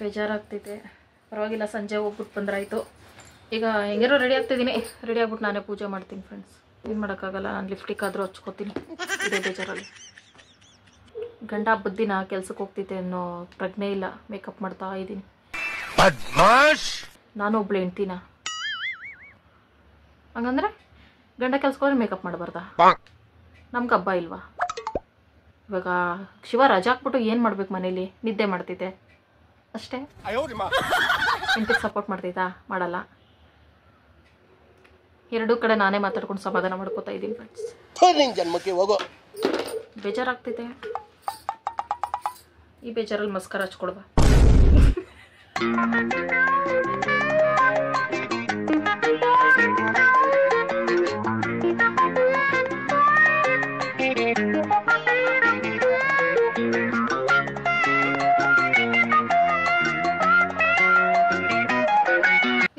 ಬೇಜಾರಾಗ್ತೈತೆ. ಪರವಾಗಿಲ್ಲ, ಸಂಜೆ ಹೋಗ್ಬಿಟ್ಟು ಬಂದ್ರಾಯ್ತು. ಈಗ ಹೆಂಗಿರೋ ರೆಡಿ ಆಗ್ತಿದ್ದೀನಿ. ರೆಡಿ ಆಗ್ಬಿಟ್ಟು ನಾನೇ ಪೂಜೆ ಮಾಡ್ತೀನಿ ಫ್ರೆಂಡ್ಸ್. ಏನು ಮಾಡೋಕ್ಕಾಗಲ್ಲ, ನಾನು ಲಿಫ್ಟಿಕ್ ಆದರೂ ಹಚ್ಕೋತೀನಿ. ಇದೇ ಬೇಜಾರಲ್ಲಿ. ಗಂಡ ಬುದ್ಧಿನ ಕೆಲ್ಸಕ್ಕೆ ಹೋಗ್ತಿದ್ದೆ ಅನ್ನೋ ಪ್ರಜ್ಞೆ ಇಲ್ಲ. ಮೇಕಪ್ ಮಾಡ್ತಾ ಇದ್ದೀನಿ. ನಾನು ಒಬ್ಳು ಹೆಂಡ್ತಿನ ಹಂಗಂದ್ರೆ ಗಂಡ ಕೆಲ್ಸಕ್ಕೆ ಹೋದ್ರೆ ಮೇಕಪ್ ಮಾಡಬಾರ್ದ? ನಮ್ಗೆ ಹಬ್ಬ ಇಲ್ವಾ? ಇವಾಗ ಶಿವ ರಜಾ ಹಾಕ್ಬಿಟ್ಟು ಏನು ಮಾಡ್ಬೇಕು ಮನೇಲಿ? ನಿದ್ದೆ ಮಾಡ್ತಿದ್ದೆ ಅಷ್ಟೇ. ಹೆಂಡತಿಗೆ ಸಪೋರ್ಟ್ ಮಾಡ್ತೈತಾ? ಮಾಡಲ್ಲ. ಎರಡೂ ಕಡೆ ನಾನೇ ಮಾತಾಡ್ಕೊಂಡು ಸಮಾಧಾನ ಮಾಡ್ಕೋತಾ ಇದ್ದೀನಿ ಫ್ರೆಂಡ್ಸ್. ಬೇಜಾರಾಗ್ತೈತೆ. ಈ ಬೇಜಾರಲ್ಲಿ ಮಸ್ಕರ ಹಚ್ಕೊಳ್ಬಾ.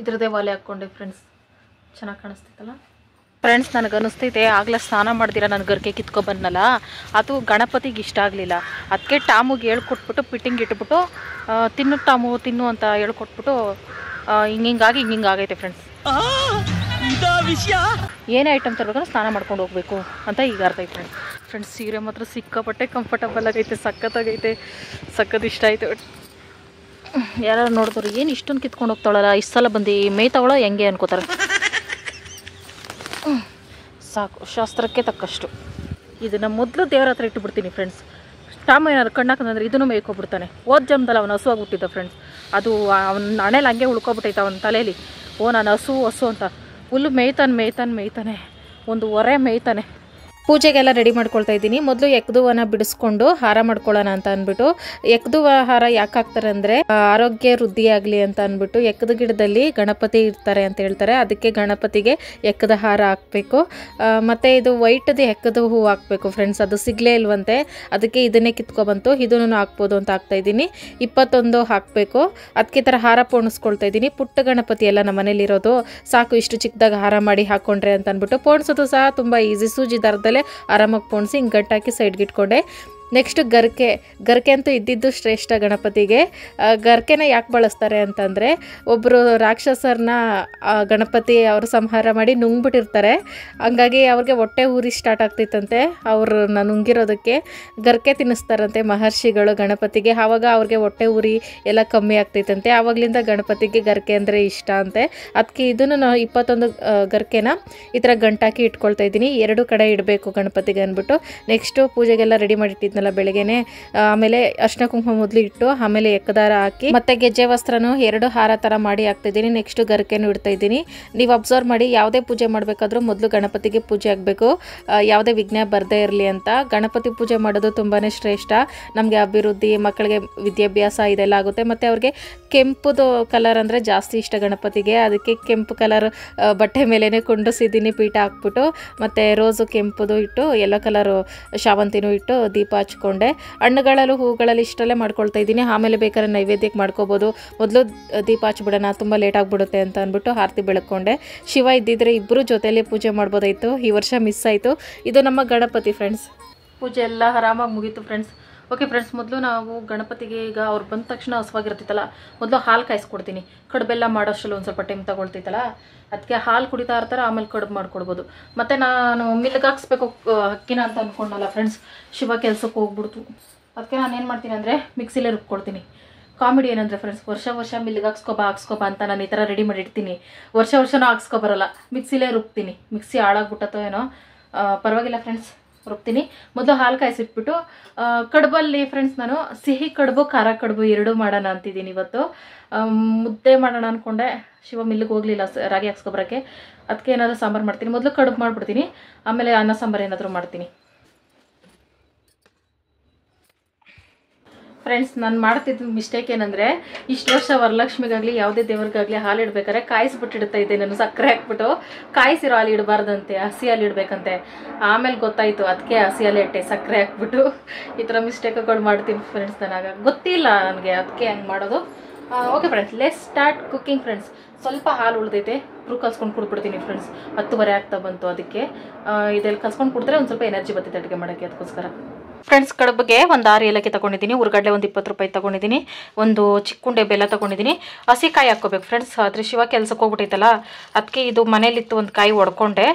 ಇದ್ರದೇ ವಾಲೆ ಹಾಕ್ಕೊಂಡೆ ಫ್ರೆಂಡ್ಸ್. ಚೆನ್ನಾಗಿ ಕಾಣಿಸ್ತೈತಲ್ಲ ಫ್ರೆಂಡ್ಸ್. ನನಗೆ ಅನಿಸ್ತೈತೆ ಆಗಲೇ ಸ್ನಾನ ಮಾಡ್ದಿರ ನಾನು ಗರ್ಕೆ ಕಿತ್ಕೊಬನ್ನಲ್ಲ, ಅದು ಗಣಪತಿಗೆ ಇಷ್ಟ ಆಗಲಿಲ್ಲ. ಅದಕ್ಕೆ ಟಾಮುಗೆ ಹೇಳ್ಕೊಟ್ಬಿಟ್ಟು ಫಿಟ್ಟಿಂಗ್ ಇಟ್ಬಿಟ್ಟು ತಿನ್ನು ಟಾಮು ತಿನ್ನು ಅಂತ ಹೇಳ್ಕೊಟ್ಬಿಟ್ಟು ಹಿಂಗಾಗಿ ಹಿಂಗಾಗೈತೆ ಫ್ರೆಂಡ್ಸ್. ಏನೇ ಐಟಮ್ ತರಬೇಕಂದ್ರೆ ಸ್ನಾನ ಮಾಡ್ಕೊಂಡು ಹೋಗ್ಬೇಕು ಅಂತ ಈಗ ಅರ್ಥ ಐತೆ ಫ್ರೆಂಡ್ಸ್. ಸೀರೆ ಮಾತ್ರ ಸಿಕ್ಕಾಪಟ್ಟೆ ಕಂಫರ್ಟಬಲ್ ಆಗೈತೆ, ಸಖತ್ತಾಗೈತೆ, ಸಖತ್ ಇಷ್ಟ ಆಯಿತು. ಯಾರು ನೋಡಿದ್ರು ಏನು ಇಷ್ಟೊಂದು ಕಿತ್ಕೊಂಡು ಹೋಗ್ತಾಳಲ್ಲ, ಇಷ್ಟು ಸಲ ಬಂದು ಮೇಯ್ತಾವಳ ಹೆಂಗೆ ಅನ್ಕೋತಾರೆ. ಸಾಕು, ಶಾಸ್ತ್ರಕ್ಕೆ ತಕ್ಕಷ್ಟು. ಇದನ್ನು ಮೊದಲು ದೇವರ ಹತ್ರ ಇಟ್ಟುಬಿಡ್ತೀನಿ ಫ್ರೆಂಡ್ಸ್. ಟಾಮ ಏನಾದ್ರು ಕಣ್ಣಾಕಂದ್ರೆ ಇದನ್ನು ಮೇಯ್ಕೊಬಿಡ್ತಾನೆ. ಜಮ್ದಲ್ಲಿ ಅವನು ಹಸು ಆಗ್ಬಿಟ್ಟಿದ್ದ ಫ್ರೆಂಡ್ಸ್. ಅದು ಅವನ ಹಣೆಯಲ್ಲಿ ಹಂಗೆ ಉಳ್ಕೊಬಿಟ್ಟೈತೆ ಅವನ ತಲೆಯಲ್ಲಿ. ನಾನು ಹಸು ಅಂತ ಫುಲ್ಲು ಮೇಯ್ತಾನೆ, ಒಂದು ಹೊರೆ ಮೇಯ್ತಾನೆ. ಪೂಜೆಗೆಲ್ಲ ರೆಡಿ ಮಾಡ್ಕೊಳ್ತಾ ಇದ್ದೀನಿ. ಮೊದಲು ಎಕ್ದುವನ ಬಿಡಿಸ್ಕೊಂಡು ಹಾರ ಮಾಡ್ಕೊಳ್ಳೋಣ ಅಂತ ಅಂದ್ಬಿಟ್ಟು. ಎಕ್ದುವ ಹಾರ ಯಾಕೆ ಹಾಕ್ತಾರೆ ಅಂದರೆ ಆರೋಗ್ಯ ವೃದ್ಧಿಯಾಗಲಿ ಅಂತ ಅಂದ್ಬಿಟ್ಟು. ಎಕ್ಕದ ಗಿಡದಲ್ಲಿ ಗಣಪತಿ ಇರ್ತಾರೆ ಅಂತ ಹೇಳ್ತಾರೆ, ಅದಕ್ಕೆ ಗಣಪತಿಗೆ ಎಕ್ಕದ ಹಾರ ಹಾಕಬೇಕು. ಮತ್ತು ಇದು ವೈಟ್ದು ಎಕ್ಕದ ಹೂ ಹಾಕಬೇಕು ಫ್ರೆಂಡ್ಸ್. ಅದು ಸಿಗಲೇ ಇಲ್ವಂತೆ, ಅದಕ್ಕೆ ಇದನ್ನೇ ಕಿತ್ಕೊಬಂತು. ಇದನ್ನು ಹಾಕ್ಬೋದು ಅಂತ ಹಾಕ್ತಾಯಿದ್ದೀನಿ. 21 ಹಾಕಬೇಕು. ಅದಕ್ಕೆ ಥರ ಹಾರ ಪೋಣಿಸ್ಕೊಳ್ತಾ ಇದ್ದೀನಿ. ಪುಟ್ಟ ಗಣಪತಿ ಎಲ್ಲ ನಮ್ಮ ಮನೇಲಿರೋದು, ಸಾಕು ಇಷ್ಟು ಚಿಕ್ಕದಾಗ ಹಾರ ಮಾಡಿ ಹಾಕ್ಕೊಂಡ್ರೆ ಅಂತ ಅಂದ್ಬಿಟ್ಟು. ಪೋಣಿಸೋದು ಸಹ ತುಂಬ ಈಸಿ. ಸೂಜಿ ದಾರದಲ್ಲಿ ಆರಾಮಾಗಿ ಪೋಣಿಸಿ ಹಿಂಗೆ ಗಟ್ಟಾಕಿ ಸೈಡ್ಗೆ ಇಟ್ಕೊಂಡೆ. ನೆಕ್ಸ್ಟ್ ಗರ್ಕೆ ಅಂತೂ ಇದ್ದಿದ್ದು ಶ್ರೇಷ್ಠ ಗಣಪತಿಗೆ. ಗರ್ಕೆನ ಯಾಕೆ ಬಳಸ್ತಾರೆ ಅಂತಂದರೆ, ಒಬ್ಬರು ರಾಕ್ಷಸರನ್ನ ಗಣಪತಿ ಅವರು ಸಂಹಾರ ಮಾಡಿ ನುಂಗ್ಬಿಟ್ಟಿರ್ತಾರೆ. ಹಂಗಾಗಿ ಅವ್ರಿಗೆ ಹೊಟ್ಟೆ ಊರಿ ಸ್ಟಾರ್ಟ್ ಆಗ್ತೈತಂತೆ. ಅವ್ರನ್ನ ನುಂಗಿರೋದಕ್ಕೆ ಗರ್ಕೆ ತಿನ್ನಿಸ್ತಾರಂತೆ ಮಹರ್ಷಿಗಳು ಗಣಪತಿಗೆ. ಆವಾಗ ಅವ್ರಿಗೆ ಹೊಟ್ಟೆ ಊರಿ ಎಲ್ಲ ಕಮ್ಮಿ ಆಗ್ತೈತಂತೆ. ಆವಾಗಲಿಂದ ಗಣಪತಿಗೆ ಗರ್ಕೆ ಅಂದರೆ ಇಷ್ಟ ಅಂತೆ. ಅದಕ್ಕೆ ಇದನ್ನು ನಾವು 21 ಗರ್ಕೆನ ಈ ಥರ ಗಂಟಾಕಿ ಇಟ್ಕೊಳ್ತಾ ಇದ್ದೀನಿ. 2 ಕಡೆ ಇಡಬೇಕು ಗಣಪತಿಗೆ ಅಂದ್ಬಿಟ್ಟು. ನೆಕ್ಸ್ಟು ಪೂಜೆಗೆಲ್ಲ ರೆಡಿ ಮಾಡಿಟ್ಟಿದ್ನಲ್ಲ ಬೆಳಗ್ಗೆನೆ. ಆಮೇಲೆ ಅರ್ಶಿನ ಕುಂಕುಮ ಮೊದಲು ಇಟ್ಟು ಆಮೇಲೆ ಎಕ್ಕದಾರ ಹಾಕಿ ಮತ್ತೆ ಗೆಜ್ಜೆ ವಸ್ತ್ರನೂ 2 ಹಾರ ಥರ ಮಾಡಿ ಹಾಕ್ತಿದ್ದೀನಿ. ನೆಕ್ಸ್ಟ್ ಗರ್ಕೆನೂ ಇಡ್ತಾ ಇದ್ದೀನಿ. ನೀವು ಅಬ್ಸರ್ವ್ ಮಾಡಿ, ಯಾವುದೇ ಪೂಜೆ ಮಾಡಬೇಕಾದ್ರೂ ಮೊದಲು ಗಣಪತಿಗೆ ಪೂಜೆ ಆಗಬೇಕು, ಯಾವುದೇ ವಿಘ್ನ ಬರದೇ ಇರಲಿ ಅಂತ. ಗಣಪತಿ ಪೂಜೆ ಮಾಡೋದು ತುಂಬಾ ಶ್ರೇಷ್ಠ. ನಮಗೆ ಅಭಿವೃದ್ಧಿ, ಮಕ್ಕಳಿಗೆ ವಿದ್ಯಾಭ್ಯಾಸ ಇದೆಲ್ಲ ಆಗುತ್ತೆ. ಮತ್ತು ಅವ್ರಿಗೆ ಕೆಂಪುದು ಕಲರ್ ಅಂದರೆ ಜಾಸ್ತಿ ಇಷ್ಟ ಗಣಪತಿಗೆ. ಅದಕ್ಕೆ ಕೆಂಪು ಕಲರ್ ಬಟ್ಟೆ ಮೇಲೇ ಕುಂಡಿಸಿದ್ದೀನಿ ಪೀಠ ಹಾಕ್ಬಿಟ್ಟು. ಮತ್ತು ರೋಸು ಕೆಂಪುದು ಇಟ್ಟು, ಯೆಲ್ಲೋ ಕಲರು ಶಾವಂತಿನೂ ಇಟ್ಟು ದೀಪ ಹಚ್ಕೊಂಡೆ. ಹಣ್ಣುಗಳಲ್ಲೂ ಹೂಗಳಲ್ಲಿ ಇಷ್ಟಲ್ಲೇ ಮಾಡ್ಕೊಳ್ತಾ ಇದ್ದೀನಿ. ಆಮೇಲೆ ಬೇಕಾದ್ರೆ ನೈವೇದ್ಯಕ್ಕೆ ಮಾಡ್ಕೋಬೋದು. ಮೊದಲು ದೀಪ ಹಚ್ಬಿಡೋಣ, ತುಂಬ ಲೇಟ್ ಆಗಿಬಿಡುತ್ತೆ ಅಂತ ಅಂದ್ಬಿಟ್ಟು ಆರತಿ ಬೆಳಕೊಂಡೆ. ಶಿವ ಇದ್ದಿದ್ರೆ ಇಬ್ಬರು ಜೊತೆಯಲ್ಲಿ ಪೂಜೆ ಮಾಡ್ಬೋದಾಯಿತು. ಈ ವರ್ಷ ಮಿಸ್ ಆಯಿತು. ಇದು ನಮ್ಮ ಗಣಪತಿ ಫ್ರೆಂಡ್ಸ್. ಪೂಜೆ ಎಲ್ಲ ಆರಾಮಾಗಿ ಮುಗೀತು ಫ್ರೆಂಡ್ಸ್. ಓಕೆ ಫ್ರೆಂಡ್ಸ್, ಮೊದಲು ನಾವು ಗಣಪತಿಗೆ ಈಗ ಅವ್ರು ಬಂದ ತಕ್ಷಣ ಹಸುವಾಗಿರ್ತಿತ್ತಲ್ಲ, ಮೊದಲು ಹಾಲು ಕಾಯಿಸ್ಕೊಡ್ತೀನಿ. ಕಡುಬೆಲ್ಲ ಮಾಡೋಷ್ಟರಲ್ಲಿ ಒಂದು ಸ್ವಲ್ಪ ಟೈಮ್ ತೊಗೊಳ್ತಿತ್ತಲ್ಲ, ಅದಕ್ಕೆ ಹಾಲು ಕುಡಿತಾ ಇರ್ತಾರೆ, ಆಮೇಲೆ ಕಡುಬು ಮಾಡ್ಕೊಡ್ಬೋದು. ಮತ್ತು ನಾನು ಮಿಲ್ಗೆ ಹಾಕ್ಸ್ಬೇಕು ಅಕ್ಕಿನ ಅಂತ ಅಂದ್ಕೊಂಡಲ್ಲ ಫ್ರೆಂಡ್ಸ್, ಶಿವ ಕೆಲಸಕ್ಕೆ ಹೋಗ್ಬಿಡ್ತು. ಅದಕ್ಕೆ ನಾನು ಏನು ಮಾಡ್ತೀನಿ ಅಂದರೆ ಮಿಕ್ಸಿಲೇ ರುಬ್ಕೊಡ್ತೀನಿ. ಕಾಮಿಡಿ ಏನಂದರೆ ಫ್ರೆಂಡ್ಸ್, ವರ್ಷ ಮಿಲ್ಗೆ ಹಾಕ್ಸ್ಕೊಬ ಅಂತ ನಾನು ಈ ಥರ ರೆಡಿ ಮಾಡಿ ಇಡ್ತೀನಿ. ವರ್ಷನೂ ಹಾಕ್ಸ್ಕೊಬರಲ್ಲ, ಮಿಕ್ಸಿಲೇ ರುಬ್ತೀನಿ. ಮಿಕ್ಸಿ ಹಾಳಾಗ್ಬಿಟ್ಟತೋ ಏನೋ, ಪರವಾಗಿಲ್ಲ ಫ್ರೆಂಡ್ಸ್, ರುಬ್ತೀನಿ. ಮೊದಲು ಹಾಲು ಕಾಯಿಸಿಟ್ಬಿಟ್ಟು ಕಡುಬಲ್ಲಿ ಫ್ರೆಂಡ್ಸ್ ನಾನು ಸಿಹಿ ಕಡುಬು ಖಾರ ಕಡುಬು ಎರಡೂ ಮಾಡೋಣ ಅಂತಿದ್ದೀನಿ ಇವತ್ತು. ಮುದ್ದೆ ಮಾಡೋಣ ಅಂದ್ಕೊಂಡೆ, ಶಿವ ಮಿಲ್ಲಿಗೆ ಹೋಗಲಿಲ್ಲ ರಾಗಿ ಹಾಕ್ಸ್ಕೊಬರೋಕ್ಕೆ. ಅದಕ್ಕೆ ಏನಾದರೂ ಸಾಂಬಾರು ಮಾಡ್ತೀನಿ. ಮೊದಲು ಕಡುಬು ಮಾಡಿಬಿಡ್ತೀನಿ, ಆಮೇಲೆ ಅನ್ನ ಸಾಂಬಾರು ಏನಾದರೂ ಮಾಡ್ತೀನಿ. ಫ್ರೆಂಡ್ಸ್, ನಾನು ಮಾಡ್ತಿದ್ದ ಮಿಸ್ಟೇಕ್ ಏನಂದರೆ, ಇಷ್ಟು ವರ್ಷ ವರಲಕ್ಷ್ಮಿಗಾಗಲಿ ಯಾವುದೇ ದೇವ್ರಿಗಾಗಲಿ ಹಾಲು ಇಡಬೇಕಾದ್ರೆ ಕಾಯಿಸ್ಬಿಟ್ಟಿಡ್ತಾ ಇದ್ದೆ ನಾನು. ಸಕ್ಕರೆ ಹಾಕ್ಬಿಟ್ಟು ಕಾಯಿಸಿರೋ ಹಾಲು ಇಡಬಾರ್ದಂತೆ, ಹಸಿ ಹಾಲು ಇಡಬೇಕಂತೆ. ಆಮೇಲೆ ಗೊತ್ತಾಯಿತು, ಅದಕ್ಕೆ ಹಸಿ ಹಾಲು ಇಟ್ಟೆ, ಸಕ್ಕರೆ ಹಾಕ್ಬಿಟ್ಟು. ಈ ಥರ ಮಿಸ್ಟೇಕ್ಗಳು ಮಾಡ್ತೀನಿ ಫ್ರೆಂಡ್ಸ್. ನನಗೆ ಗೊತ್ತಿಲ್ಲ ನನಗೆ, ಅದಕ್ಕೆ ಹಂಗೆ ಮಾಡೋದು. Okay friends, let's start cooking friends. ಸ್ವಲ್ಪ ಹಾಲು ಉಳಿದೈತೆ, ಬ್ರೂ ಕಲ್ಸ್ಕೊಂಡು ಕುಡ್ಬಿಡ್ತೀನಿ ಫ್ರೆಂಡ್ಸ್. 10:30 ಆಗ್ತಾ ಬಂತು. ಅದಕ್ಕೆ ಇದೆಲ್ಲ ಕಲ್ಸ್ಕೊಂಡು ಕುಡಿದ್ರೆ ಒಂದು ಸ್ವಲ್ಪ ಎನರ್ಜಿ ಬರ್ತೈತೆ ಅಡುಗೆ ಮಾಡೋಕ್ಕೆ. ಅದಕ್ಕೋಸ್ಕರ ಫ್ರೆಂಡ್ಸ್, ಕಡುಬಿಗೆ ಒಂದು 6 ಏಲಕ್ಕಿ ತೊಗೊಂಡಿದ್ದೀನಿ. ಉರ್ಗಡ್ಲೆ ಒಂದು 20 ರೂಪಾಯಿ ತೊಗೊಂಡಿದ್ದೀನಿ. ಒಂದು ಚಿಕ್ಕುಂಡೆ ಬೆಲ್ಲ ತೊಗೊಂಡಿದ್ದೀನಿ. ಹಸಿ ಕಾಯಿ ಹಾಕ್ಕೋಬೇಕು ಫ್ರೆಂಡ್ಸ್. ಆದರೆ ಶಿವ ಕೆಲಸಕ್ಕೆ ಹೋಗ್ಬಿಟ್ಟೈತಲ್ಲ, ಅದಕ್ಕೆ ಇದು ಮನೇಲಿತ್ತು ಒಂದು ಕಾಯಿ ಒಡ್ಕೊಂಡೆ.